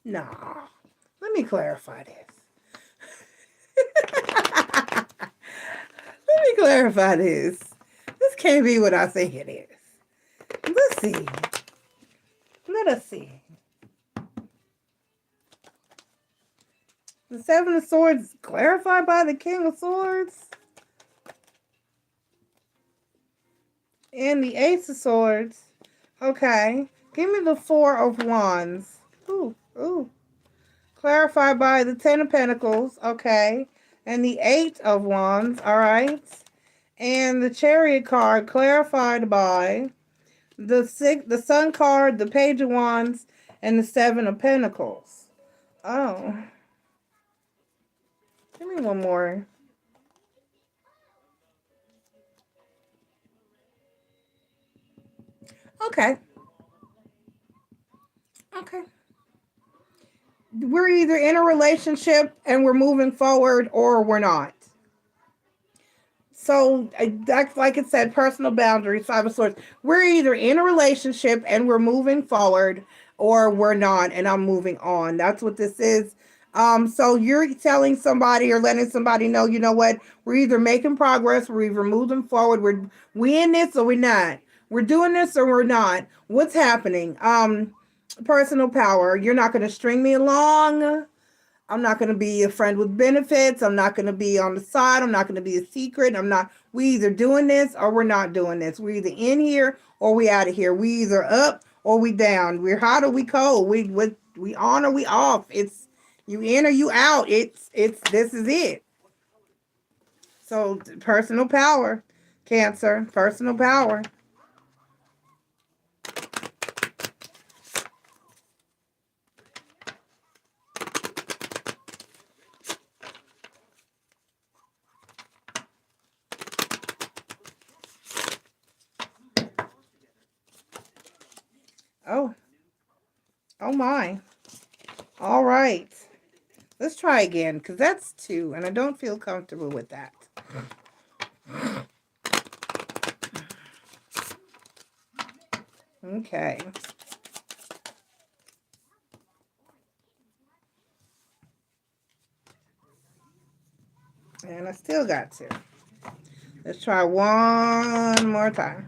nah, let me clarify this. Let me clarify this. This can't be what I think it is. Let's see. Let us see. The Seven of Swords clarified by the King of Swords. And the Ace of Swords. Okay. Give me the Four of Wands. Ooh. Clarified by the Ten of Pentacles. Okay. And the Eight of Wands. All right. And the Chariot card clarified by the Sun card, the Page of Wands, and the Seven of Pentacles. Oh. Give me one more. Okay. We're either in a relationship and we're moving forward or we're not. So that's, like it said, personal boundaries, Five of Swords. We're either in a relationship and we're moving forward or we're not, and I'm moving on. That's what this is. So you're telling somebody or letting somebody know, you know what? We're either making progress, we're either moving forward, we in this or we're not. We're doing this or we're not. What's happening? Personal power. You're not going to string me along. I'm not going to be a friend with benefits. I'm not going to be on the side. I'm not going to be a secret. We either doing this or we're not doing this. We're either in here or we out of here. We either up or we down. We're hot or we cold. We on or we off. It's you in or you out. It's this is it. So personal power, Cancer, personal power. Oh my. All right. Let's try again, because that's 2, and I don't feel comfortable with that. Okay. And I still got 2. Let's try one more time.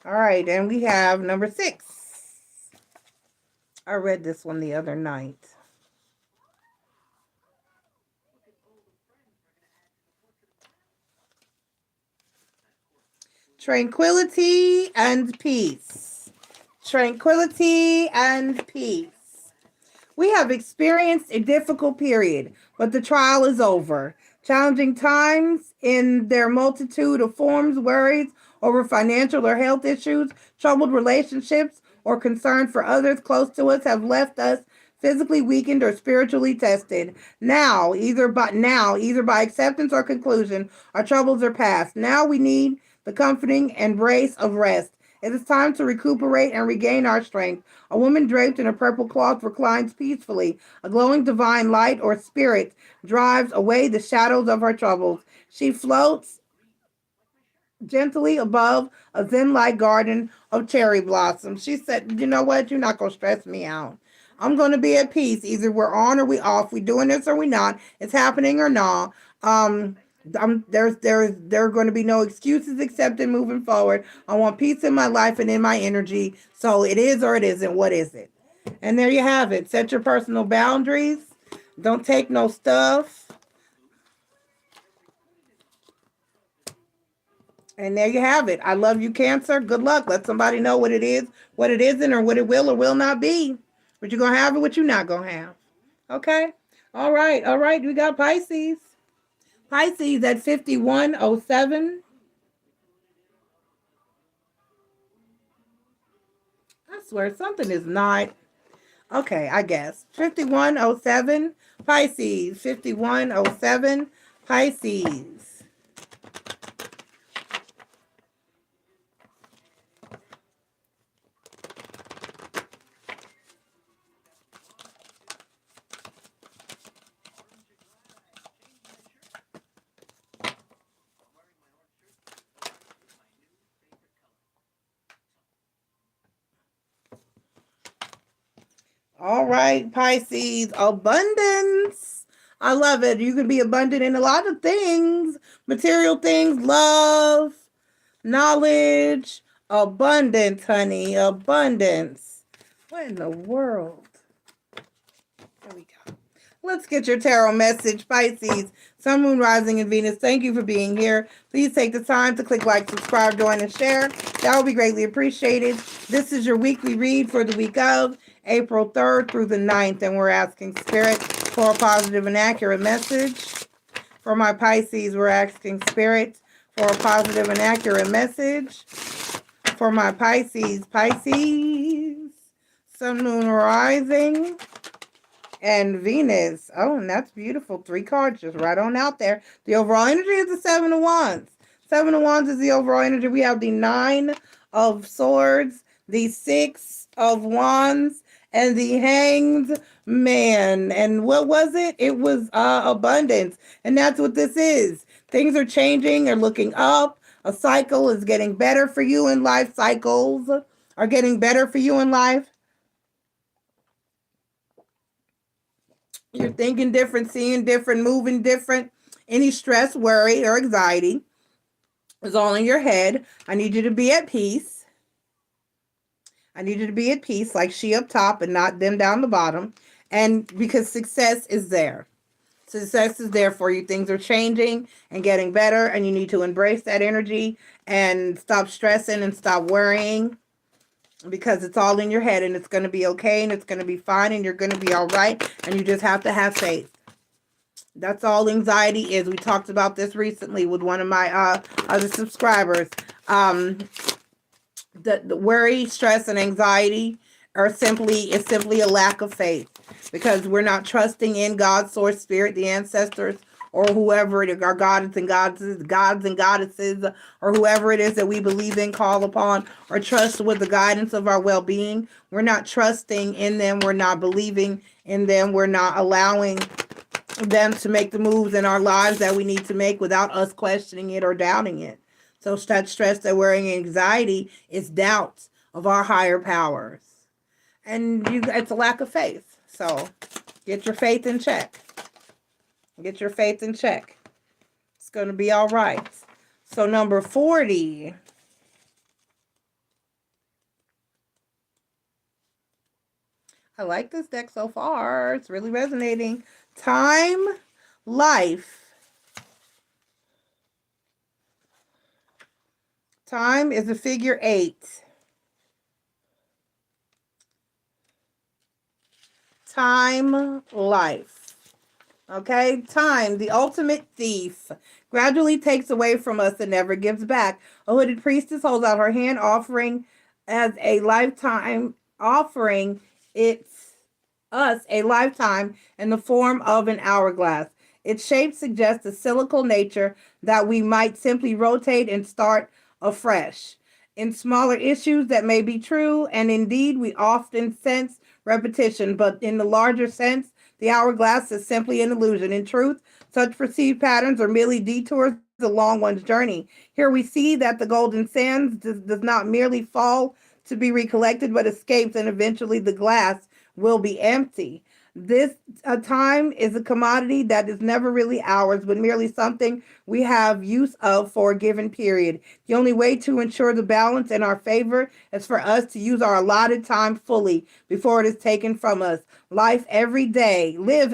All right, and we have number 6. I read this one the other night. Tranquility and peace. Tranquility and peace. We have experienced a difficult period, but the trial is over. Challenging times in their multitude of forms, worries over financial or health issues, troubled relationships, or concern for others close to us have left us physically weakened or spiritually tested. Now, either by acceptance or conclusion, our troubles are past. Now we need the comforting embrace of rest. It is time to recuperate and regain our strength. A woman draped in a purple cloth reclines peacefully. A glowing divine light or spirit drives away the shadows of her troubles. She floats gently above a zen-like garden of cherry blossoms. She said, you know what? You're not going to stress me out. I'm going to be at peace. Either we're on or we off. We doing this or we not. It's happening or not. Um, there are going to be no excuses accepted moving forward. I want peace in my life and in my energy. So it is or it isn't. What is it? And there you have it. Set your personal boundaries. Don't take no stuff. And there you have it. I love you, Cancer. Good luck. Let somebody know what it is, what it isn't, or what it will or will not be. What you're going to have and what you're not going to have. Okay? All right. All right. We got Pisces. Pisces at 5107. I swear something is not. Okay, I guess. 5107. Pisces. 5107. Pisces. All right, Pisces, abundance. I love it. You can be abundant in a lot of things, material things, love, knowledge, abundance, honey, abundance. What in the world? There we go. Let's get your tarot message, Pisces. Sun, Moon, Rising, and Venus. Thank you for being here. Please take the time to click like, subscribe, join, and share. That will be greatly appreciated. This is your weekly read for the week of April 3rd through the 9th, and we're asking Spirit for a positive and accurate message. For my Pisces, we're asking Spirit for a positive and accurate message. For my Pisces, Sun, Moon, Rising, and Venus. Oh, and that's beautiful. 3 cards just right on out there. The overall energy is the 7 of Wands. 7 of Wands is the overall energy. We have the 9 of Swords, the 6 of Wands, and the Hanged Man. And what was it? It was abundance. And that's what this is. Things are changing, are looking up. A cycle is getting better for you in life. Cycles are getting better for you in life. You're thinking different, seeing different, moving different. Any stress, worry, or anxiety is all in your head. I need you to be at peace. I need you to be at peace, like she up top and not them down the bottom. And because success is there. Success is there for you. Things are changing and getting better, and you need to embrace that energy and stop stressing and stop worrying, because it's all in your head, and it's going to be okay, and it's going to be fine, and you're going to be all right, and you just have to have faith. That's all anxiety is. We talked about this recently with one of my other subscribers. The worry, stress, and anxiety is simply a lack of faith, because we're not trusting in God, source, spirit, the ancestors, or whoever it is, our gods and goddesses, or whoever it is that we believe in, call upon, or trust with the guidance of our well-being. We're not trusting in them. We're not believing in them. We're not allowing them to make the moves in our lives that we need to make without us questioning it or doubting it. So that stress, that worrying, anxiety is doubt of our higher powers. And it's a lack of faith. So get your faith in check. Get your faith in check. It's going to be all right. So number 40. I like this deck so far. It's really resonating. Time, life. Time is a figure 8. Time, life. Okay, time, the ultimate thief, gradually takes away from us and never gives back. A hooded priestess holds out her hand, offering as a lifetime, offering us a lifetime in the form of an hourglass. Its shape suggests a cyclical nature that we might simply rotate and start afresh. In smaller issues, that may be true, and indeed we often sense repetition, but in the larger sense, the hourglass is simply an illusion. In truth, such perceived patterns are merely detours The long one's journey. Here we see that the golden sands does not merely fall to be recollected, but escapes, and eventually the glass will be empty. This time is a commodity that is never really ours, but merely something we have use of for a given period. The only way to ensure the balance in our favor is for us to use our allotted time fully before it is taken from us. Live every day, and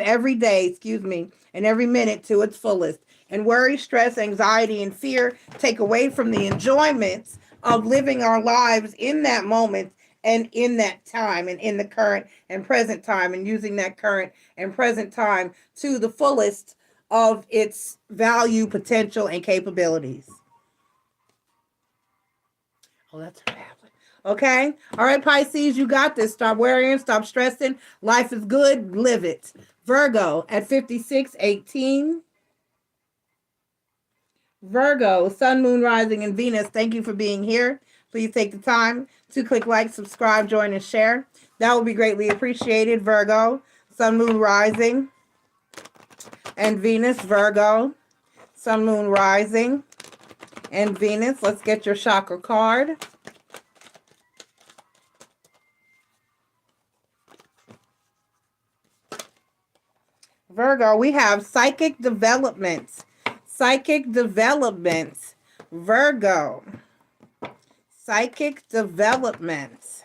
every minute to its fullest. And worry, stress, anxiety, and fear take away from the enjoyments of living our lives in that moment and in that time and in the current and present time, and using that current and present time to the fullest of its value, potential, and capabilities. Oh, that's a tablet. Okay? All right, Pisces, you got this. Stop worrying. Stop stressing. Life is good. Live it. Virgo at 5618. Virgo, Sun, Moon, Rising, and Venus, thank you for being here. Please take the time to click like, subscribe, join, and share. That will be greatly appreciated. Virgo, Sun, Moon, Rising, and Venus. Virgo, Sun, Moon, Rising, and Venus. Let's get your chakra card. Virgo, we have psychic developments. Psychic developments. Virgo. Psychic developments.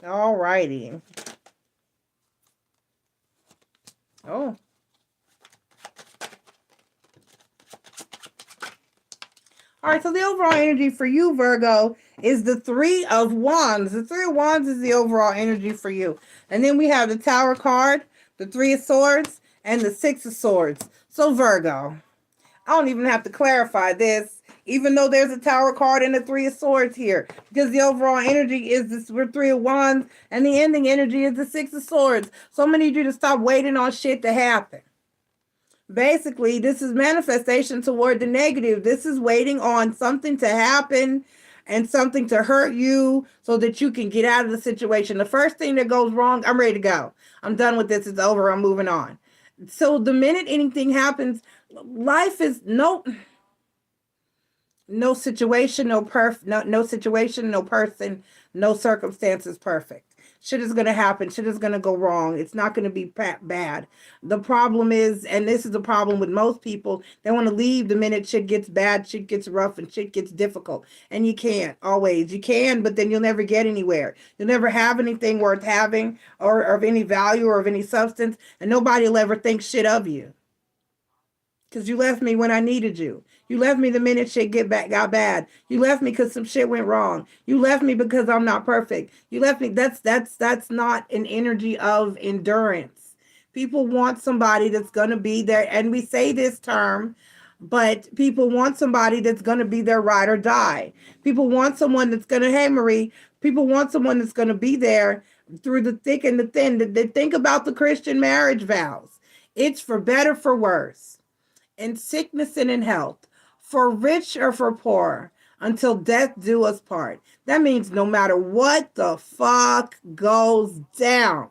All righty. Oh. All right, so the overall energy for you, Virgo, is the Three of Wands. The Three of Wands is the overall energy for you. And then we have the Tower card, the Three of Swords, and the Six of Swords. So, Virgo, I don't even have to clarify this, even though there's a Tower card and a Three of Swords here, because the overall energy is this, we're Three of Wands, and the ending energy is the Six of Swords. So I'm going to need you to stop waiting on shit to happen. Basically, this is manifestation toward the negative. This is waiting on something to happen and something to hurt you so that you can get out of the situation. The first thing that goes wrong, I'm ready to go. I'm done with this. It's over. I'm moving on. So the minute anything happens, life is no situation, no situation, no person, no circumstances perfect. Shit is going to happen. Shit is going to go wrong. It's not going to be bad. The problem is, and this is the problem with most people, they want to leave the minute shit gets bad, shit gets rough, and shit gets difficult. And you can't always. You can, but then you'll never get anywhere. You'll never have anything worth having or of any value or of any substance, and nobody will ever think shit of you. Because you left me when I needed you. You left me the minute shit got bad. You left me because some shit went wrong. You left me because I'm not perfect. You left me. That's not an energy of endurance. People want somebody that's going to be there. And we say this term, but people want somebody that's going to be their ride or die. People want someone that's going to, hey, Marie, people want someone that's going to be there through the thick and the thin. They think about the Christian marriage vows. It's for better, for worse, in sickness and in health, for rich or for poor, until death do us part. That means no matter what the fuck goes down,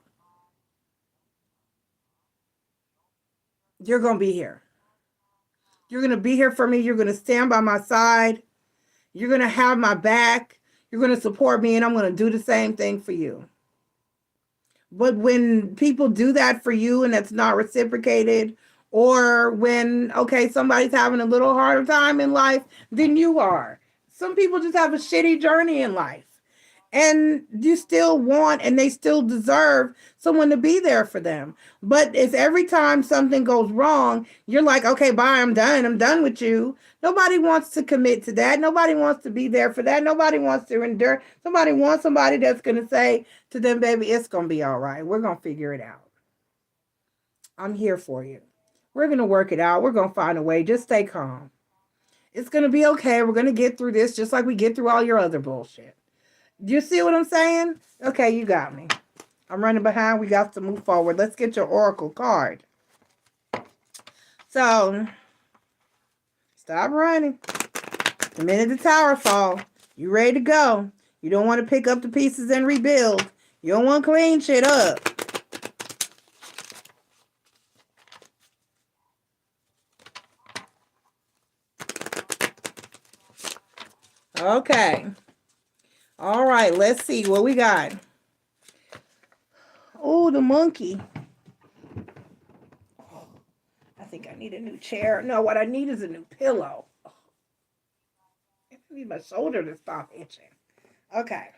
you're going to be here. You're going to be here for me. You're going to stand by my side. You're going to have my back. You're going to support me, and I'm going to do the same thing for you. But when people do that for you and that's not reciprocated, or when, okay, somebody's having a little harder time in life than you are. Some people just have a shitty journey in life. And you still want, and they still deserve someone to be there for them. But if every time something goes wrong, you're like, okay, bye, I'm done with you. Nobody wants to commit to that. Nobody wants to be there for that. Nobody wants to endure. Somebody wants somebody that's going to say to them, baby, it's going to be all right. We're going to figure it out. I'm here for you. We're going to work it out. We're going to find a way. Just stay calm. It's going to be okay. We're going to get through this just like we get through all your other bullshit. Do you see what I'm saying? Okay, you got me. I'm running behind. We got to move forward. Let's get your oracle card. So, stop running. The minute the tower fall, you ready to go. You don't want to pick up the pieces and rebuild. You don't want to clean shit up. Okay. All right, let's see what we got. Oh, the monkey. I think I need a new chair. No, what I need is a new pillow. I need my shoulder to stop itching. Okay.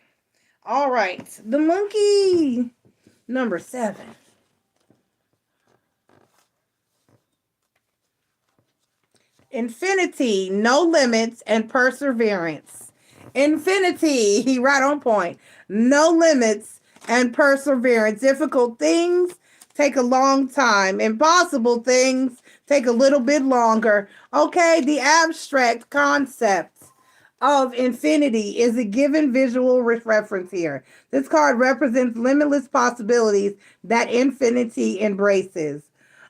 All right. The monkey. Number 7. Infinity, no limits, and perseverance. Infinity, he right on point. No limits and perseverance. Difficult things take a long time. Impossible things take a little bit longer. Okay, the abstract concept of infinity is a given visual reference here. This card represents limitless possibilities that infinity embraces.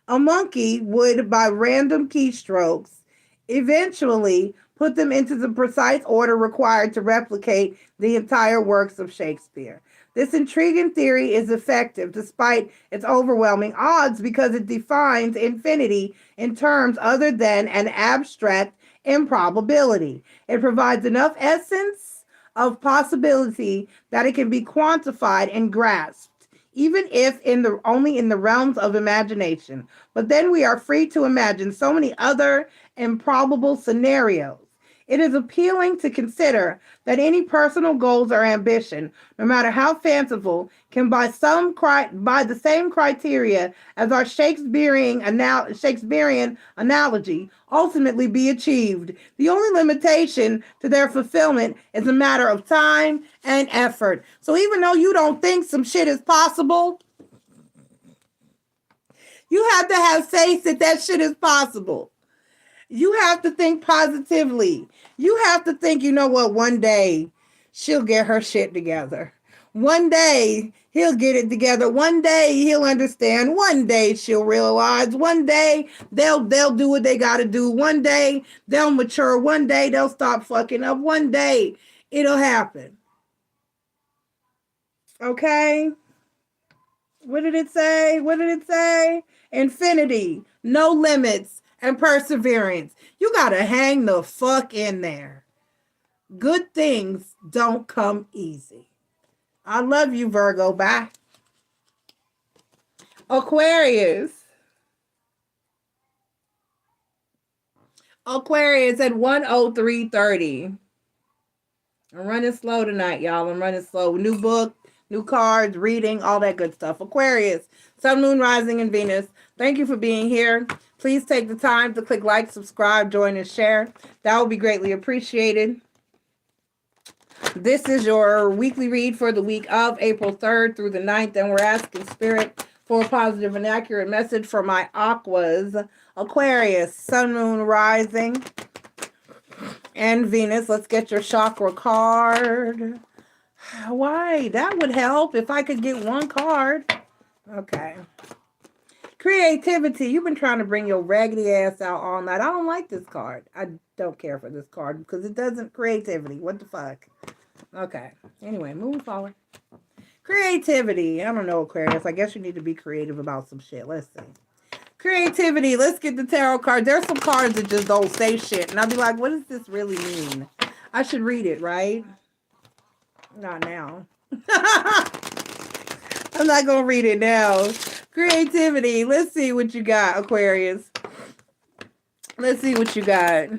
A monkey would, by random keystrokes, eventually put them into the precise order required to replicate the entire works of Shakespeare. This intriguing theory is effective despite its overwhelming odds because it defines infinity in terms other than an abstract improbability. It provides enough essence of possibility that it can be quantified and grasped, even if only in the realms of imagination. But then we are free to imagine so many other improbable scenarios. It is appealing to consider that any personal goals or ambition, no matter how fanciful, can by the same criteria as our Shakespearean analogy ultimately be achieved. The only limitation to their fulfillment is a matter of time and effort. So even though you don't think some shit is possible, you have to have faith that that shit is possible. You have to think positively. You have to think, you know what, one day she'll get her shit together. One day he'll get it together. One day he'll understand. One day she'll realize. One day they'll do what they got to do. One day they'll mature. One day they'll stop fucking up. One day it'll happen. Okay? What did it say? What did it say? Infinity, no limits, and perseverance. You gotta hang the fuck in there. Good things don't come easy. I love you, Virgo. Bye. Aquarius. Aquarius at 103:30. I'm running slow tonight, y'all. I'm running slow. New book, new cards, reading, all that good stuff. Aquarius, Sun, Moon, Rising, and Venus. Thank you for being here. Please take the time to click like, subscribe, join, and share. That will be greatly appreciated. This is your weekly read for the week of April 3rd through the 9th, and we're asking Spirit for a positive and accurate message for my Aquas. Aquarius, Sun, Moon, Rising, and Venus. Let's get your chakra card. Why? That would help if I could get one card. Okay. Creativity. You've been trying to bring your raggedy ass out all night. I don't like this card. I don't care for this card because it doesn't. Creativity. What the fuck? Okay. Anyway, moving forward. Creativity. I don't know, Aquarius. I guess you need to be creative about some shit. Let's see. Creativity. Let's get the tarot card. There's some cards that just don't say shit. And I'll be like, what does this really mean? I should read it, right? Not now. I'm not going to read it now. Creativity. Let's see what you got, Aquarius. Let's see what you got.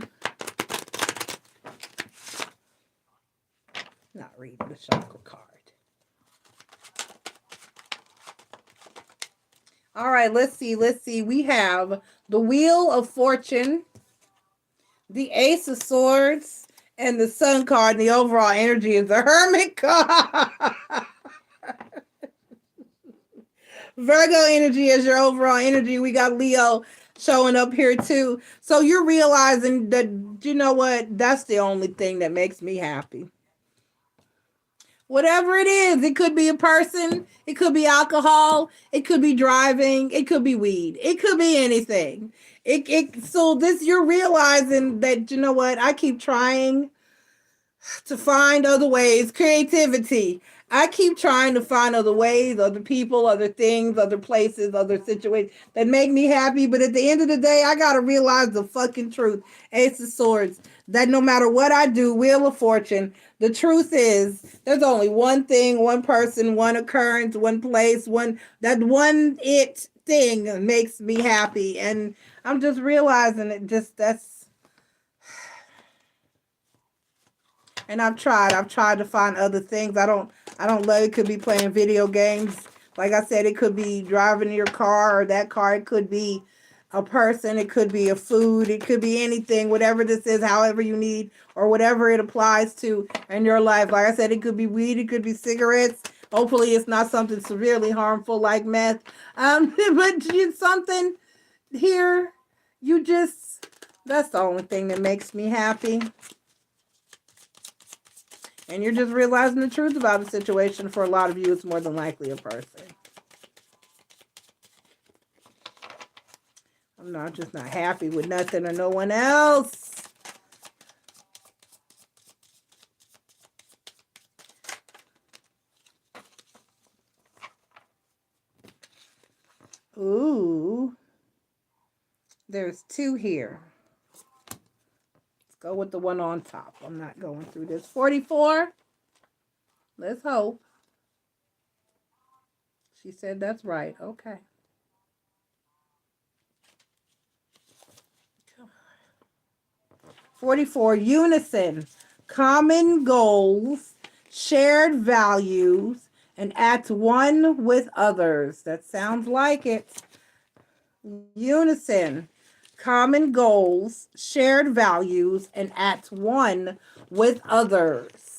Not reading the chakra card. All right, let's see. Let's see. We have the Wheel of Fortune, the Ace of Swords, and the Sun card. And the overall energy is the Hermit card. Virgo energy is your overall energy. We got Leo showing up here too. So you're realizing that, you know what? That's the only thing that makes me happy. Whatever it is, it could be a person, it could be alcohol, it could be driving, it could be weed, it could be anything. So this, you're realizing that, you know what, I keep trying to find other ways. Creativity. I keep trying to find other ways, other people, other things, other places, other situations that make me happy. But at the end of the day, I gotta realize the fucking truth. Ace of Swords. That no matter what I do, Wheel of Fortune, the truth is there's only one thing, one person, one occurrence, one place, that one it thing that makes me happy. And I'm just realizing it just that's. And I've tried to find other things. I don't love it. Could be playing video games. Like I said, it could be driving your car, or that car. It could be a person. It could be a food. It could be anything, whatever this is, however you need, or whatever it applies to in your life. Like I said, it could be weed. It could be cigarettes. Hopefully it's not something severely harmful like meth. But it's something here, that's the only thing that makes me happy. And you're just realizing the truth about the situation. For a lot of you, it's more than likely a person. I'm just not happy with nothing or no one else. Ooh. There's two here. Let's go with the one on top. I'm not going through this. 44. Let's hope. She said that's right. Okay. 44, unison, common goals, shared values, and at one with others. That sounds like it. Unison, common goals, shared values, and at one with others.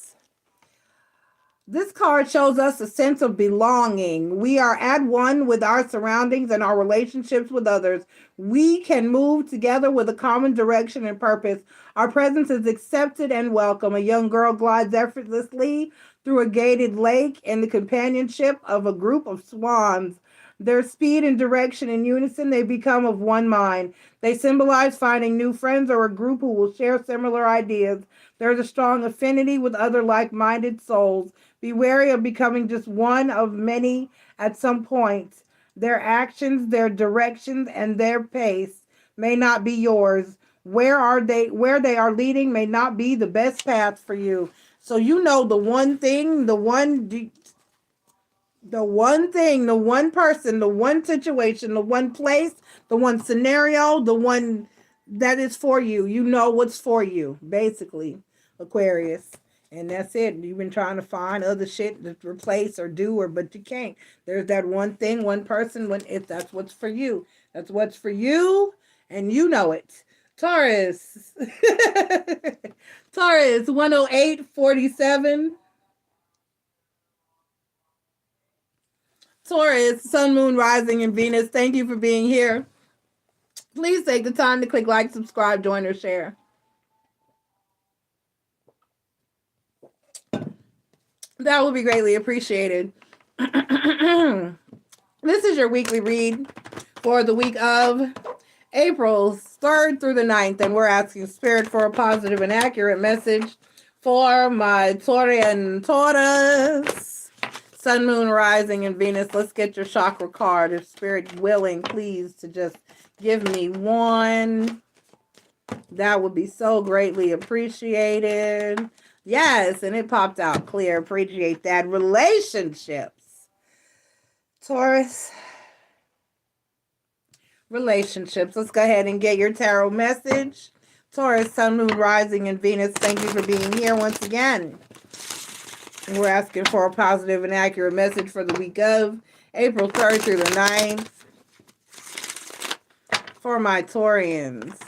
This card shows us a sense of belonging. We are at one with our surroundings and our relationships with others. We can move together with a common direction and purpose. Our presence is accepted and welcome. A young girl glides effortlessly through a gated lake in the companionship of a group of swans. Their speed and direction in unison, they become of one mind. They symbolize finding new friends or a group who will share similar ideas. There's a strong affinity with other like-minded souls. Be wary of becoming just one of many at some point. Their actions, their directions, and their pace may not be yours. Where they are leading may not be the best path for you. So you know the one thing, the one person, the one situation, the one place, the one scenario, the one that is for you. You know what's for you, basically, Aquarius. And that's it. You've been trying to find other shit to replace or do, but you can't. There's that one thing, one person, that's what's for you. That's what's for you, and you know it. Taurus. Taurus, 10847. Taurus, Sun, Moon, Rising, and Venus, thank you for being here. Please take the time to click like, subscribe, join, or share. That will be greatly appreciated. This is your weekly read for the week of April 3rd through the 9th, and we're asking Spirit for a positive and accurate message for my Taurian Taurus, Sun, Moon, Rising, and Venus. Let's get your chakra card, if Spirit willing, please, to just give me one. That would be so greatly appreciated. Yes, and it popped out clear. Appreciate that. Relationships. Taurus. Relationships. Let's go ahead and get your tarot message. Taurus, Sun, Moon, Rising, and Venus, thank you for being here once again. And we're asking for a positive and accurate message for the week of April 3rd through the 9th for my Taurians.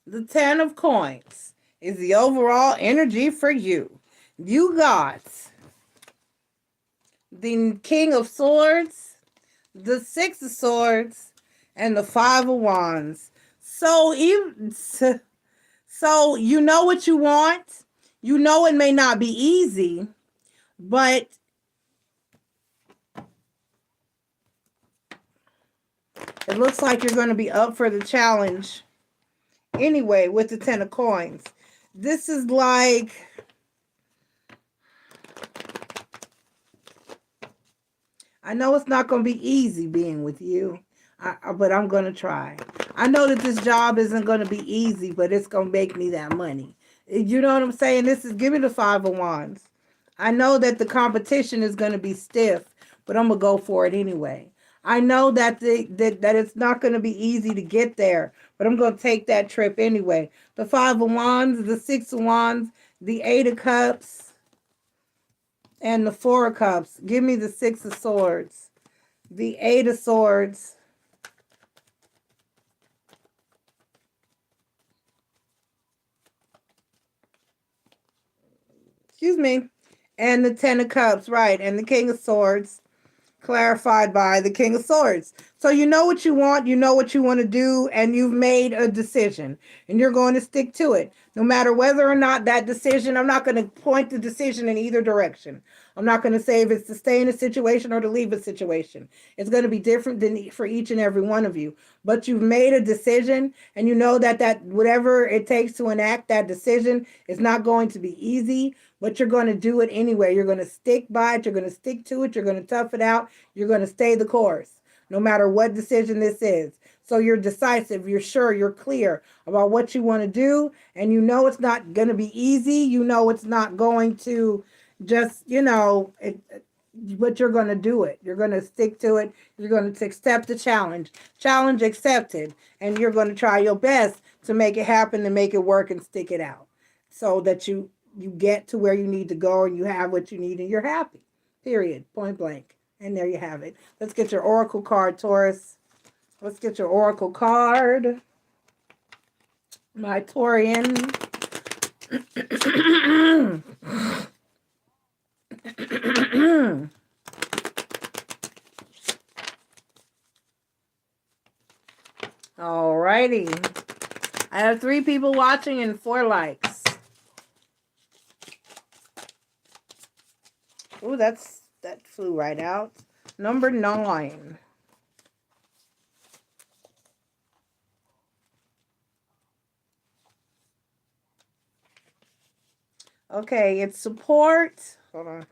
The 10 of Coins. is the overall energy for you. You got the King of Swords, the Six of Swords, and the Five of Wands. So you know what you want. You know it may not be easy, but it looks like you're going to be up for the challenge anyway with the Ten of Coins. This is like, I know it's not going to be easy being with you, but I'm going to try. I know that this job isn't going to be easy, but it's going to make me that money. You know what I'm saying? Give me the Five of Wands. I know that the competition is going to be stiff, but I'm going to go for it anyway. I know that that it's not going to be easy to get there, but I'm going to take that trip anyway. The Five of Wands, the Six of Wands, the Eight of Cups, and the Four of Cups. Give me the Six of Swords, the Eight of Swords, excuse me, and the Ten of Cups, right, and the King of Swords, clarified by the King of Swords. So you know what you want to do, and you've made a decision, and you're going to stick to it. No matter whether or not that decision, I'm not going to point the decision in either direction. I'm not going to say if it's to stay in a situation or to leave a situation. It's going to be different for each and every one of you. But you've made a decision, and you know that whatever it takes to enact that decision is not going to be easy, but you're going to do it anyway. You're going to stick by it. You're going to stick to it. You're going to tough it out. You're going to stay the course, no matter what decision this is. So you're decisive. You're sure. You're clear about what you want to do. And you know it's not going to be easy. You know it's not going to just, but you're going to do it. You're going to stick to it. You're going to accept the challenge. Challenge accepted. And you're going to try your best to make it happen, to make it work and stick it out so that you get to where you need to go and you have what you need and you're happy. Period. Point blank. And there you have it. Let's get your oracle card, Taurus. Let's get your oracle card. My Taurian. Alrighty. I have 3 people watching and 4 likes. Ooh, that flew right out. Number 9. Okay, it's support. Hold on.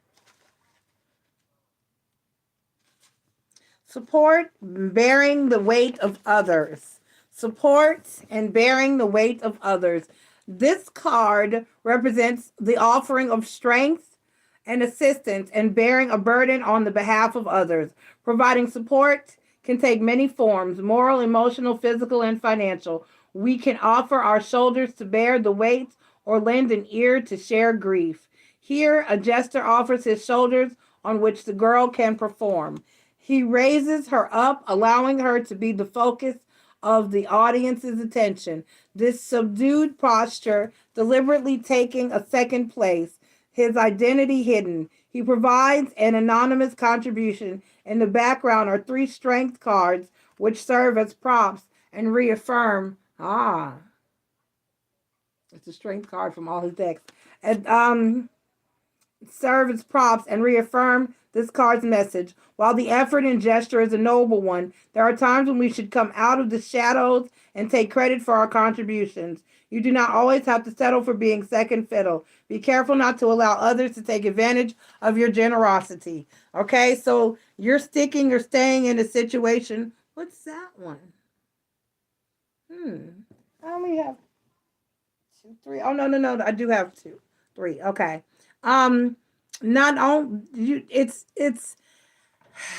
Support, bearing the weight of others. Support and bearing the weight of others. This card represents the offering of strength and assistance and bearing a burden on the behalf of others. Providing support can take many forms: moral, emotional, physical, and financial. We can offer our shoulders to bear the weight or lend an ear to share grief. Here, a jester offers his shoulders on which the girl can perform. He raises her up, allowing her to be the focus of the audience's attention. This subdued posture, deliberately taking a second place, his identity hidden. He provides an anonymous contribution. In the background are 3 strength cards, which serve as props and reaffirm. It's a strength card from all his decks. And serve as props and reaffirm this card's message. While the effort and gesture is a noble one, there are times when we should come out of the shadows and take credit for our contributions. You do not always have to settle for being second fiddle. Be careful not to allow others to take advantage of your generosity. Okay, so you're staying in a situation. What's that one? I only have 2, 3. Oh, no. I do have 2, 3. Okay. Not on you. It's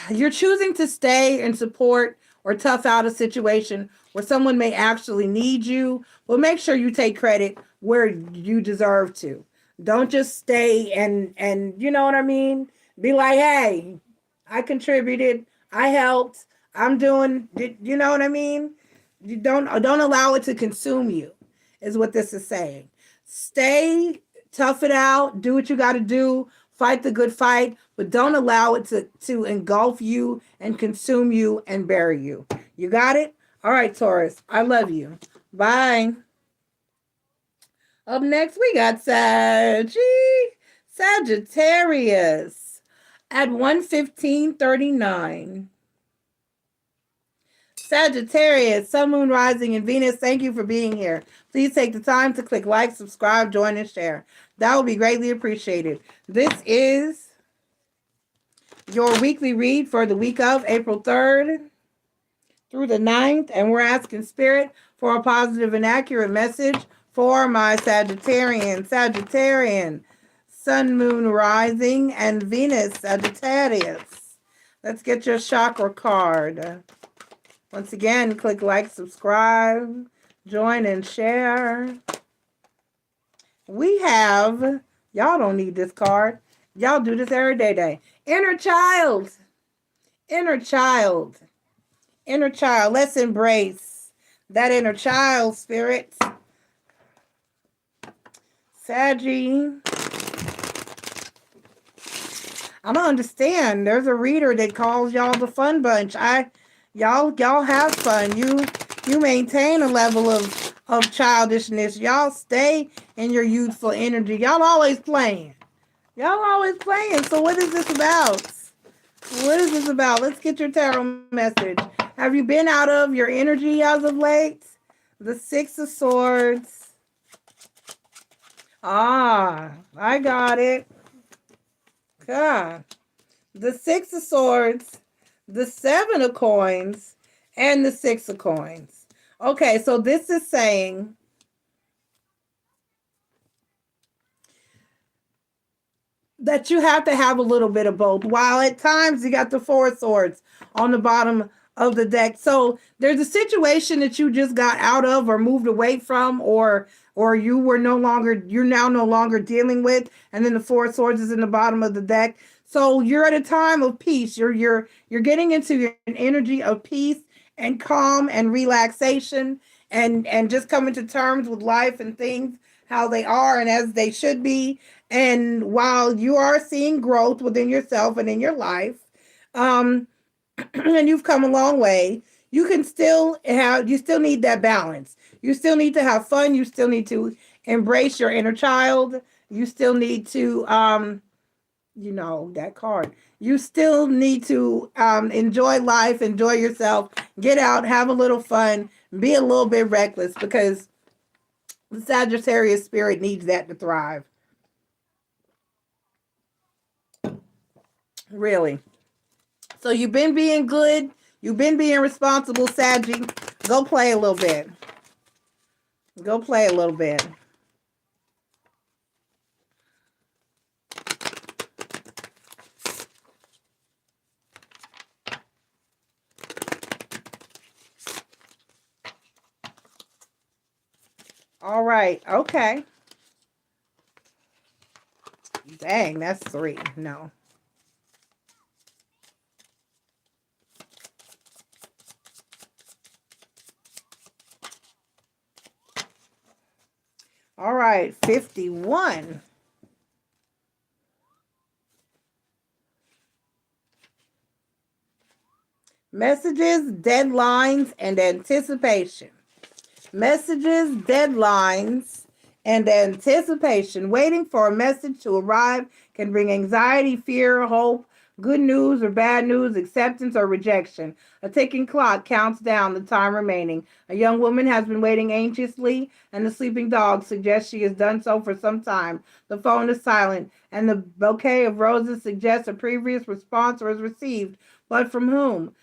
you're choosing to stay and support or tough out a situation where someone may actually need you. Well, make sure you take credit where you deserve to. Don't just stay and you know what I mean? Be like, hey, I contributed, I helped, I'm doing, you know what I mean? You don't allow it to consume you, is what this is saying. Stay, tough it out, do what you got to do, fight the good fight, but don't allow it to engulf you and consume you and bury you. You got it? All right, Taurus. I love you. Bye. Up next, we got Sagittarius at 1:15:39. Sagittarius, Sun, Moon, Rising, and Venus, thank you for being here. Please take the time to click like, subscribe, join, and share. That will be greatly appreciated. This is your weekly read for the week of April 3rd through the 9th, and we're asking Spirit for a positive and accurate message for my Sagittarian, Sun, Moon, Rising, and Venus, Sagittarius. Let's get your chakra card. Once again, click like, subscribe, join, and share. We have, y'all don't need this card. Y'all do this every day. Inner child. Inner child. Inner child. Let's embrace that inner child, spirit. Saggy. I don't understand. There's a reader that calls y'all the fun bunch. Y'all have fun. You maintain a level of childishness. Y'all stay in your youthful energy. Y'all always playing. So what is this about? What is this about? Let's get your tarot message. Have you been out of your energy as of late? The Six of Swords. I got it. God. The Six of Swords, the Seven of Coins, and the Six of Coins. Okay, so this is saying that you have to have a little bit of both. While at times you got the Four of Swords on the bottom of the deck. So there's a situation that you just got out of or moved away from, or you're now no longer dealing with, and then the Four of Swords is in the bottom of the deck. So you're at a time of peace. You're getting into an energy of peace and calm and relaxation and just coming to terms with life and things how they are and as they should be. And while you are seeing growth within yourself and in your life, and you've come a long way, you still need that balance. You still need to have fun. You still need to embrace your inner child. You still need to, that card. You still need to enjoy life, enjoy yourself, get out, have a little fun, be a little bit reckless, because the Sagittarius spirit needs that to thrive. Really. So you've been being good. You've been being responsible, Saggy. Go play a little bit. Go play a little bit. All right. Okay. Dang, that's 3. No. All right, 51. Messages, deadlines, and anticipation. Messages, deadlines, and anticipation. Waiting for a message to arrive can bring anxiety, fear, hope, good news or bad news, acceptance or rejection. A ticking clock counts down the time remaining. A young woman has been waiting anxiously, and the sleeping dog suggests she has done so for some time. The phone is silent, and the bouquet of roses suggests a previous response was received, but from whom?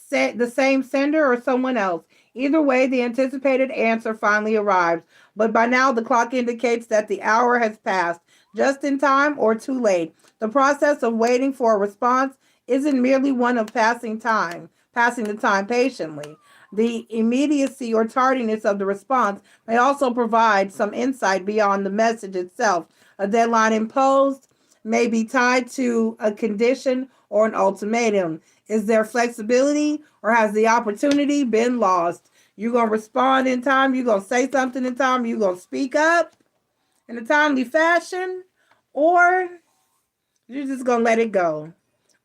The same sender or someone else. Either way, the anticipated answer finally arrives, but by now the clock indicates that the hour has passed, just in time or too late. The process of waiting for a response isn't merely one of passing the time patiently. The immediacy or tardiness of the response may also provide some insight beyond the message itself. A deadline imposed may be tied to a condition or an ultimatum. Is there flexibility, or has the opportunity been lost? You're going to respond in time. You're going to say something in time. You're going to speak up. in a timely fashion, or you're just going to let it go.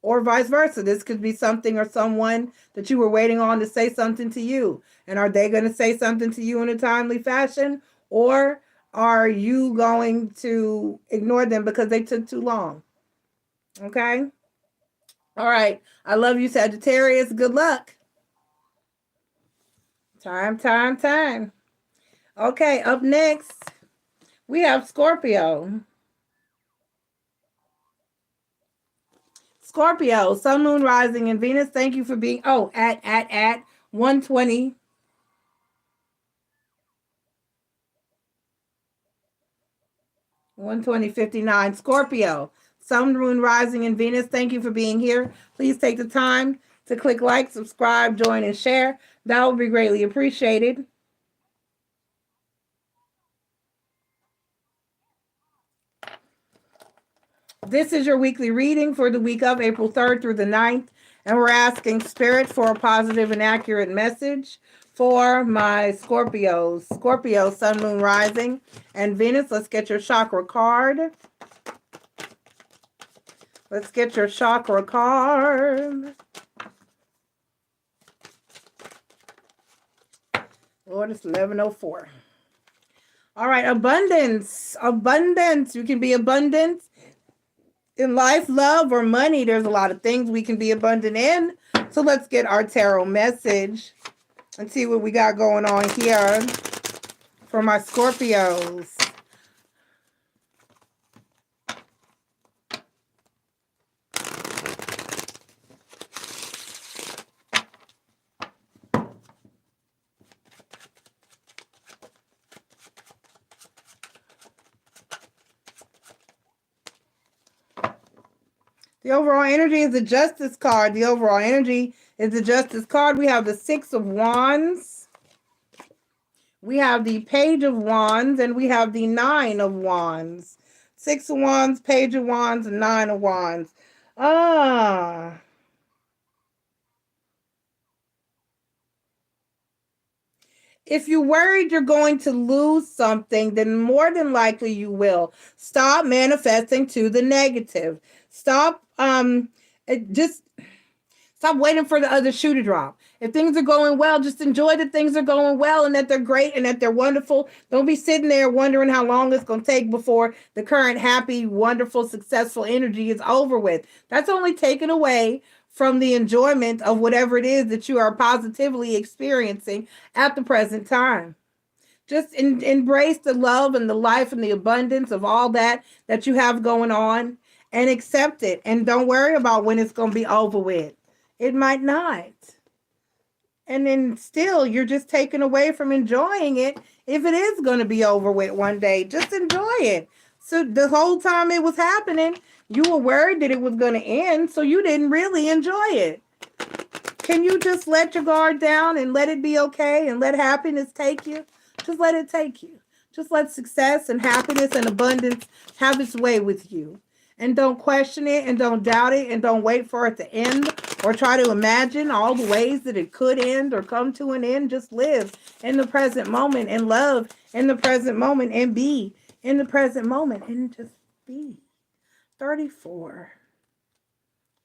Or vice versa. This could be something or someone that you were waiting on to say something to you. And are they going to say something to you in a timely fashion? Or are you going to ignore them because they took too long? Okay? All right. I love you, Sagittarius. Good luck. Time. Okay, up next, we have Scorpio. Scorpio, Sun, Moon, Rising, and Venus. Thank you for being, at 120. 120:59. Scorpio, Sun, Moon, Rising, and Venus. Thank you for being here. Please take the time to click like, subscribe, join, and share. That would be greatly appreciated. This is your weekly reading for the week of April 3rd through the 9th. And we're asking Spirit for a positive and accurate message for my Scorpios. Scorpio, Sun, Moon, Rising, and Venus. Let's get your chakra card. Let's get your chakra card. Lord, it's 11:04. All right, abundance. Abundance. You can be abundant in life, love, or money. There's a lot of things we can be abundant in. So let's get our tarot message and see what we got going on here for my Scorpios. The overall energy is the Justice card. The overall energy is the Justice card. We have the Six of Wands. We have the Page of Wands. And we have the Nine of Wands. Six of Wands, Page of Wands, and Nine of Wands. If you're worried you're going to lose something, then more than likely you will. Stop manifesting to the negative. Stop stop waiting for the other shoe to drop. If things are going well, just enjoy that things are going well and that they're great and that they're wonderful. Don't be sitting there wondering how long it's going to take before the current happy, wonderful, successful energy is over with. That's only taken away from the enjoyment of whatever it is that you are positively experiencing at the present time. Just embrace the love and the life and the abundance of all that you have going on, and accept it. And don't worry about when it's going to be over with. It might not. And then still, you're just taken away from enjoying it if it is going to be over with one day. Just enjoy it. So the whole time it was happening, you were worried that it was going to end, so you didn't really enjoy it. Can you just let your guard down and let it be okay and let happiness take you? Just let it take you. Just let success and happiness and abundance have its way with you. And don't question it and don't doubt it and don't wait for it to end or try to imagine all the ways that it could end or come to an end. Just live in the present moment and love in the present moment and be in the present moment and just be. 34.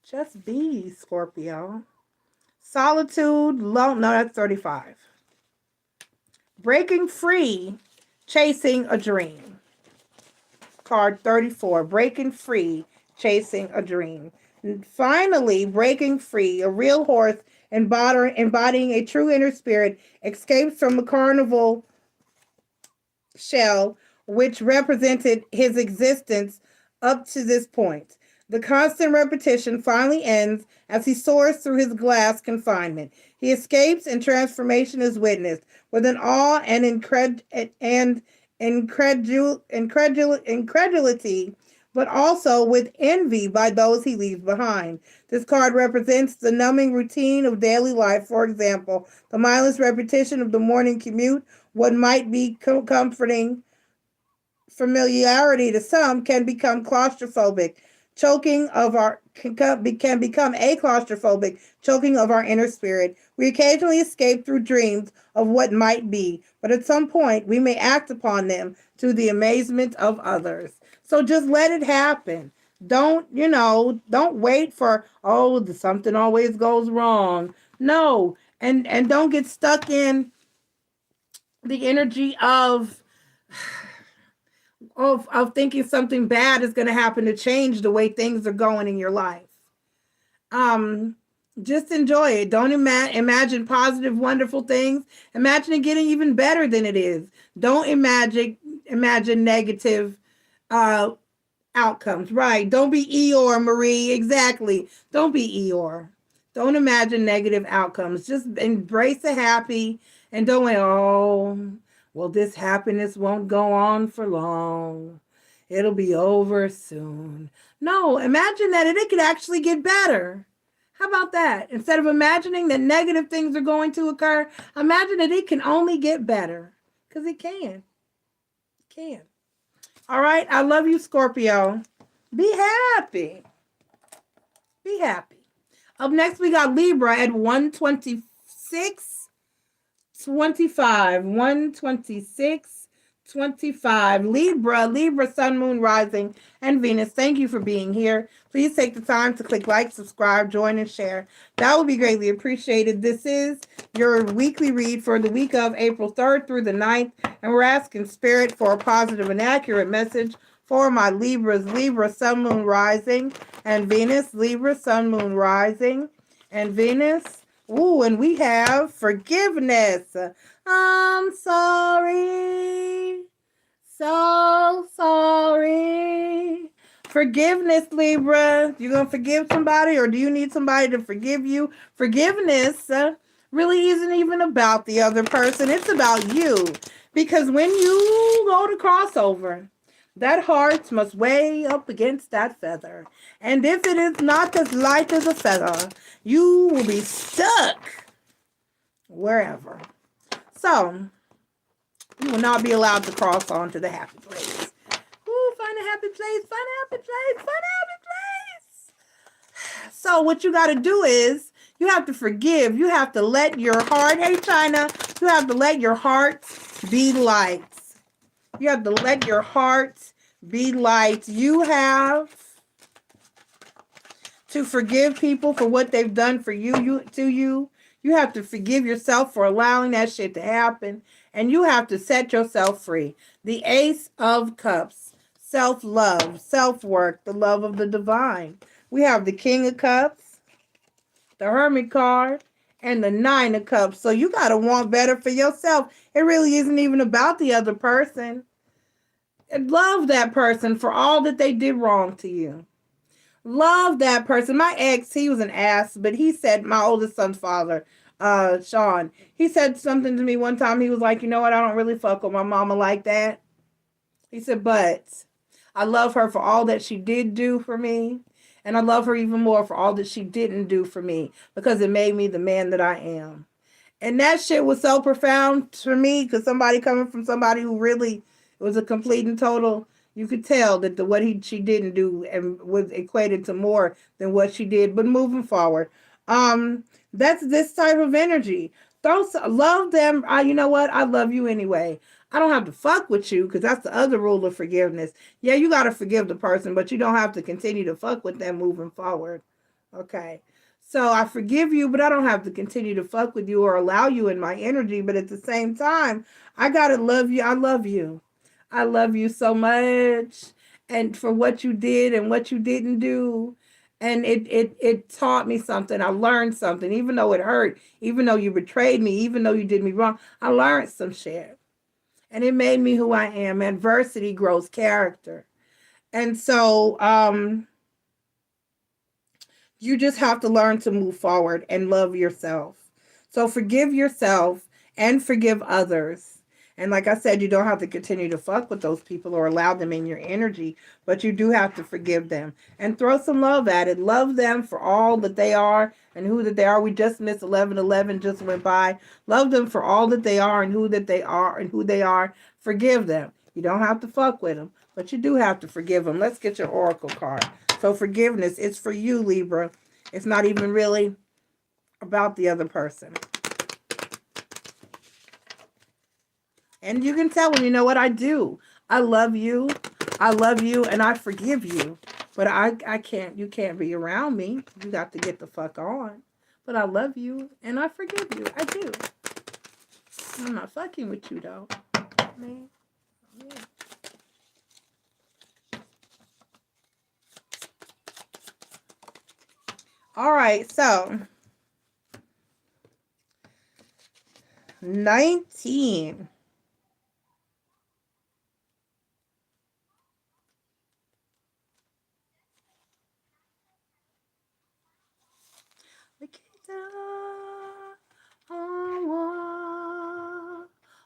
Just be, Scorpio. Solitude, no, that's 35. Breaking free, chasing a dream. Card 34, breaking free, chasing a dream. And finally, breaking free, a real horse embodying a true inner spirit escapes from the carnival shell, which represented his existence up to this point. The constant repetition finally ends as he soars through his glass confinement. He escapes and transformation is witnessed with an awe and incredulity, but also with envy by those he leaves behind. This card represents the numbing routine of daily life. For example, the mindless repetition of the morning commute, what might be comforting familiarity to some, can become claustrophobic. choking of our can become a claustrophobic choking of our inner spirit. We occasionally escape through dreams of what might be, but at some point we may act upon them to the amazement of others. So just let it happen. Don't wait for, oh, something always goes wrong. No, and don't get stuck in the energy of thinking something bad is going to happen to change the way things are going in your life. Um, just enjoy it. Don't imagine positive, wonderful things. Imagine it getting even better than it is. Don't imagine negative uh, outcomes. Right. Don't be Eeyore, Marie. Exactly. Don't be Eeyore. Don't imagine negative outcomes. Just embrace the happy and don't wait, oh, well, this happiness won't go on for long. It'll be over soon. No, imagine that it could actually get better. How about that? Instead of imagining that negative things are going to occur, imagine that it can only get better. Because it can. It can. All right. I love you, Scorpio. Be happy. Be happy. Up next, we got Libra at 126.25. 126.25. Libra, Sun, Moon, Rising, and Venus. Thank you for being here. Please take the time to click like, subscribe, join, and share. That would be greatly appreciated. This is your weekly read for the week of April 3rd through the 9th, and we're asking Spirit for a positive and accurate message for my Libras. Libra, Sun, Moon, Rising, and Venus. Libra, Sun, Moon, Rising, and Venus. Ooh, and we have forgiveness. I'm sorry. So sorry. Forgiveness, Libra. You gonna forgive somebody, or do you need somebody to forgive you? Forgiveness really isn't even about the other person. It's about you. Because when you go to crossover, that heart must weigh up against that feather. And if it is not as light as a feather, you will be stuck wherever. So, you will not be allowed to cross on to the happy place. Ooh, find a happy place, find a happy place, find a happy place. So what you got to do is, you have to forgive. You have to let your heart, hey China, you have to let your heart be light. You have to let your heart be light. You have to forgive people for what they've done for you. You have to forgive yourself for allowing that shit to happen. And you have to set yourself free. The Ace of Cups. Self-love, self-work, the love of the divine. We have the King of Cups, the Hermit card, and the Nine of Cups. So you got to want better for yourself. It really isn't even about the other person. And love that person for all that they did wrong to you. Love that person. My ex, he was an ass, but he said, my oldest son's father, Sean, he said something to me one time. He was like, you know what? I don't really fuck with my mama like that. He said, but I love her for all that she did do for me. And I love her even more for all that she didn't do for me, because it made me the man that I am. And that shit was so profound for me, because somebody coming from somebody who really was a complete and total, you could tell that she didn't do and was equated to more than what she did. But moving forward, that's this type of energy. Love them. You know what? I love you anyway. I don't have to fuck with you, because that's the other rule of forgiveness. Yeah, you got to forgive the person, but you don't have to continue to fuck with them moving forward. Okay. So I forgive you, but I don't have to continue to fuck with you or allow you in my energy. But at the same time, I got to love you. I love you. I love you so much, and for what you did and what you didn't do. And it taught me something. I learned something, even though it hurt, even though you betrayed me, even though you did me wrong. I learned some shit. And it made me who I am. Adversity grows character. And so you just have to learn to move forward and love yourself. So forgive yourself and forgive others. And like I said, you don't have to continue to fuck with those people or allow them in your energy, but you do have to forgive them and throw some love at it. Love them for all that they are and who that they are. We just missed 1111, just went by. Love them for all that they are and who that they are and who they are. Forgive them. You don't have to fuck with them, but you do have to forgive them. Let's get your oracle card. So forgiveness, it's for you, Libra. It's not even really about the other person. And you can tell them, you know what I do. I love you. I love you and I forgive you. But I can't, you can't be around me. You got to get the fuck on. But I love you and I forgive you. I do. I'm not fucking with you though. Man. Yeah. All right, so 19.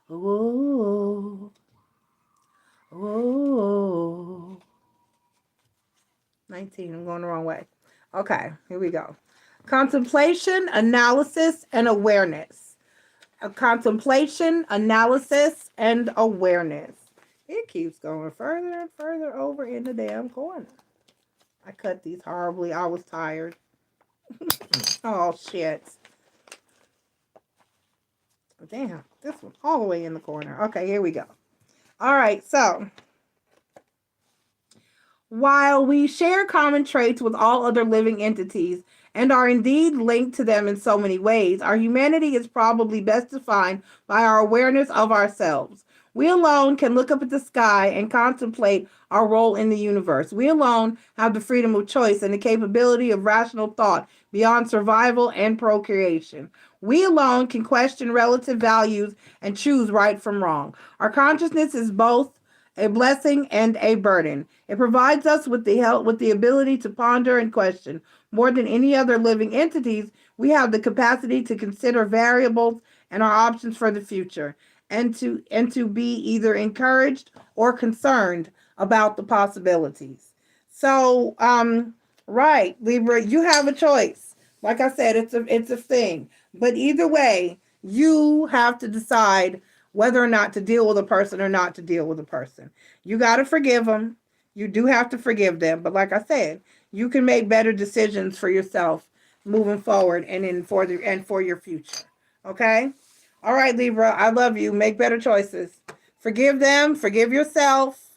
Oh, oh. 19, I'm going the wrong way. Okay, here we go. Contemplation, analysis, and awareness. Contemplation, analysis, and awareness. It keeps going further and further over in the damn corner. I cut these horribly. I was tired. Oh, shit. Damn, this one all the way in the corner. Okay, here we go. All right, so while we share common traits with all other living entities and are indeed linked to them in so many ways, our humanity is probably best defined by our awareness of ourselves. We alone can look up at the sky and contemplate our role in the universe. We alone have the freedom of choice and the capability of rational thought beyond survival and procreation. We alone can question relative values and choose right from wrong. Our consciousness is both a blessing and a burden. It provides us with the help, with the ability to ponder and question. More than any other living entities, we have the capacity to consider variables and our options for the future, and to be either encouraged or concerned about the possibilities. So, right, Libra, you have a choice. Like I said, it's a thing. But either way, you have to decide whether or not to deal with a person or not to deal with a person. You got to forgive them. You do have to forgive them. But like I said, you can make better decisions for yourself moving forward and for your future. Okay? All right, Libra, I love you. Make better choices. Forgive them. Forgive yourself.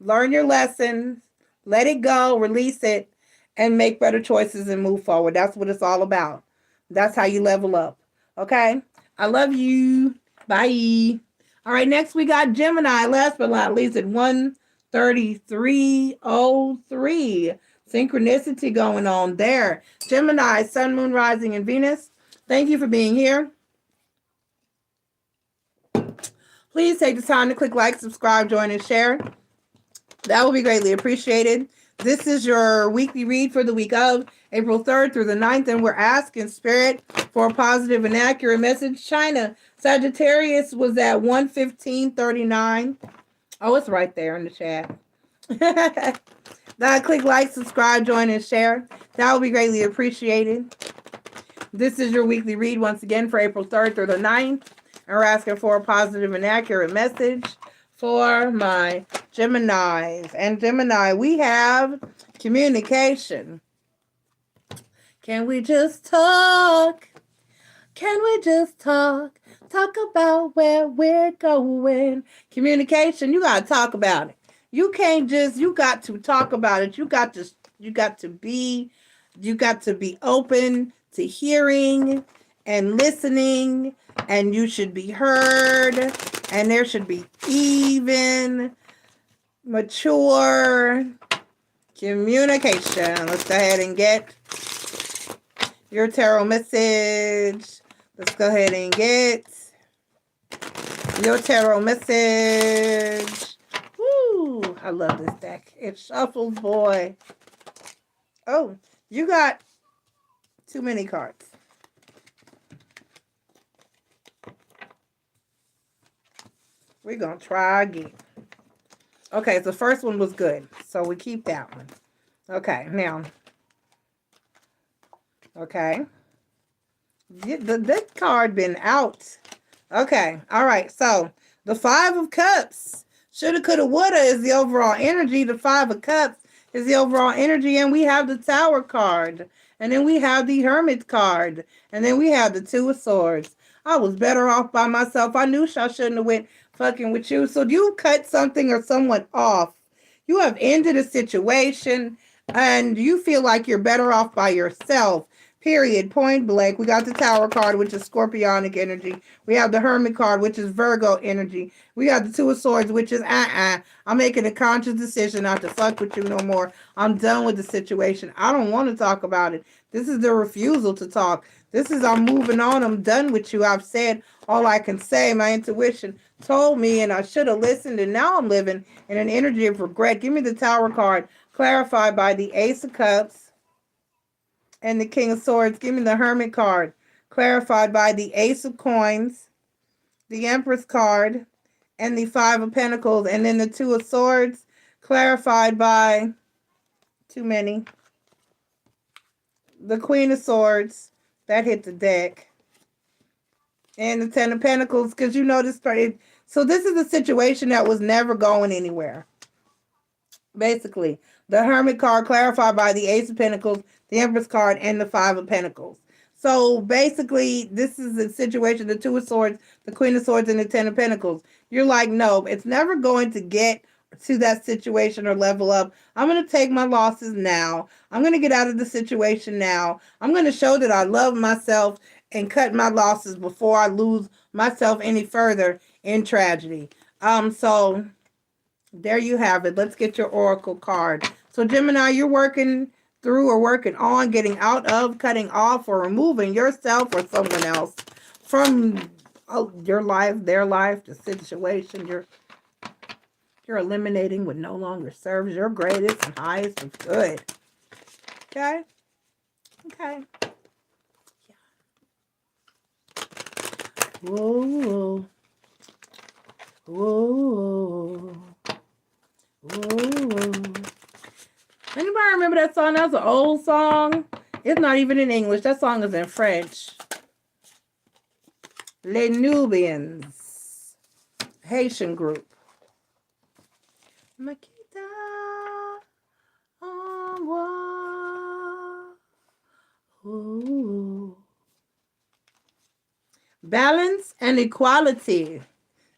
Learn your lessons. Let it go. Release it. And make better choices and move forward. That's what it's all about. That's how you level up. Okay? I love you. Bye. All right, next we got Gemini. Last but not least at 1:33:03. Synchronicity going on there. Gemini, Sun, Moon, Rising, and Venus. Thank you for being here. Please take the time to click like, subscribe, join, and share. That will be greatly appreciated. This is your weekly read for the week of April 3rd through the 9th, and we're asking Spirit for a positive and accurate message. China, Sagittarius was at 1:15:39. Oh, it's right there in the chat. Click like, subscribe, join, and share. That will be greatly appreciated. This is your weekly read once again for April 3rd through the 9th, and we're asking for a positive and accurate message for my Geminis. And Gemini, we have communication. Can we just talk? Can we just talk? Talk about where we're going. Communication, you got to talk about it. You can't just, you got to talk about it. You got to be open to hearing and listening, and you should be heard, and there should be even mature communication. Let's go ahead and get your tarot message. Let's go ahead and get your tarot message. Woo! I love this deck. It shuffles, boy. Oh, you got too many cards. We're going to try again. Okay, so the first one was good. So we keep that one. Okay, now. Okay. This card been out. Okay, all right. So the 5 of Cups Shoulda, coulda, woulda is the overall energy. The Five of Cups is the overall energy. And we have the Tower card. And then we have the Hermit card. And then we have the Two of Swords. I was better off by myself. I knew I shouldn't have went fucking with you. So you cut something or someone off. You have ended a situation and you feel like you're better off by yourself. Period. Point blank. We got the Tower card, which is Scorpionic energy. We have the Hermit card, which is Virgo energy. We got the Two of Swords, which is I'm making a conscious decision not to fuck with you no more. I'm done with the situation. I don't want to talk about it. This is the refusal to talk. This is I'm moving on. I'm done with you. I've said all I can say. My intuition told me and I should have listened, and now I'm living in an energy of regret. Give me the Tower card, clarified by the Ace of Cups and the King of Swords. Give me the Hermit card, clarified by the Ace of Coins, the Empress card, and the Five of Pentacles. And then the Two of Swords, clarified by too many. The Queen of Swords, that hit the deck. And the Ten of Pentacles, because you know this. So this is a situation that was never going anywhere. Basically, the Hermit card clarified by the Ace of Pentacles, the Empress card, and the Five of Pentacles. So basically, this is a situation, the Two of Swords, the Queen of Swords, and the Ten of Pentacles. You're like, no, it's never going to get to that situation or level up. I'm going to take my losses now. I'm going to get out of the situation now. I'm going to show that I love myself and cut my losses before I lose myself any further in tragedy. So there you have it. Let's get your Oracle card. So Gemini, you're working through or working on getting out of, cutting off, or removing yourself or someone else from your life, their life, the situation you're eliminating what no longer serves your greatest and highest of good. Okay? Okay. Whoa. Whoa. Whoa. Anybody remember that song? That was an old song. It's not even in English. That song is in French. Les Nubians. Haitian group. Makita envoie. Ooh. Balance and Equality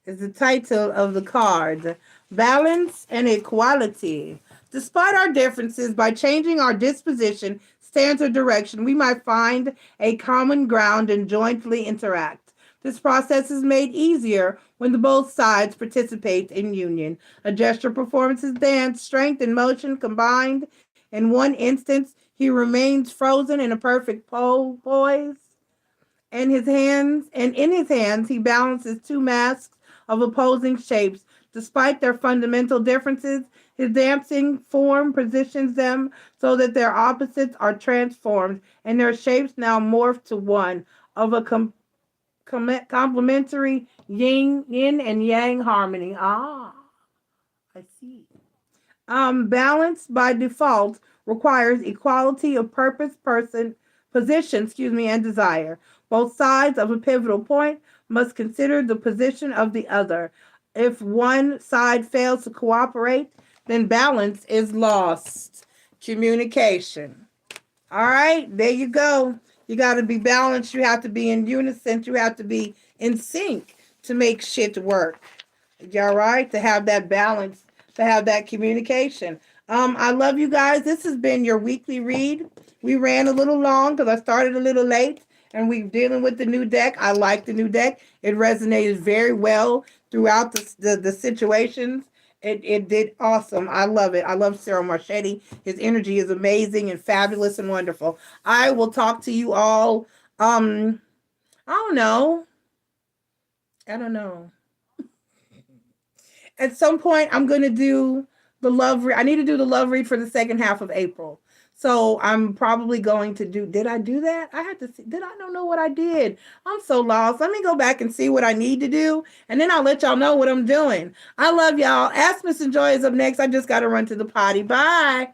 is the title of the card. Balance and Equality. Despite our differences, by changing our disposition, stance, or direction, we might find a common ground and jointly interact. This process is made easier when the both sides participate in union. A gesture, performances, dance, strength, and motion combined. In one instance, he remains frozen in a perfect poise. And in his hands, he balances two masks of opposing shapes. Despite their fundamental differences, his dancing form positions them so that their opposites are transformed and their shapes now morph to one of a complementary yin and yang harmony. Ah, I see. Balance by default requires equality of purpose, position, and desire. Both sides of a pivotal point must consider the position of the other. If one side fails to cooperate, then balance is lost. Communication. All right, there you go. You got to be balanced. You have to be in unison. You have to be in sync to make shit work. All right, to have that balance, to have that communication. I love you guys. This has been your weekly read. We ran a little long because I started a little late, and we're dealing with the new deck. I like the new deck. It resonated very well throughout the situations. It did awesome. I love it. I love Cyril Marchetti. His energy is amazing and fabulous and wonderful. I will talk to you all. I don't know. At some point, I'm going to do the love read. I need to do the love read for the second half of April. So I'm probably going to do, did I do that? I had to see, I don't know what I did. I'm so lost. Let me go back and see what I need to do. And then I'll let y'all know what I'm doing. I love y'all. Ask Miss Enjoy is up next. I just got to run to the potty. Bye.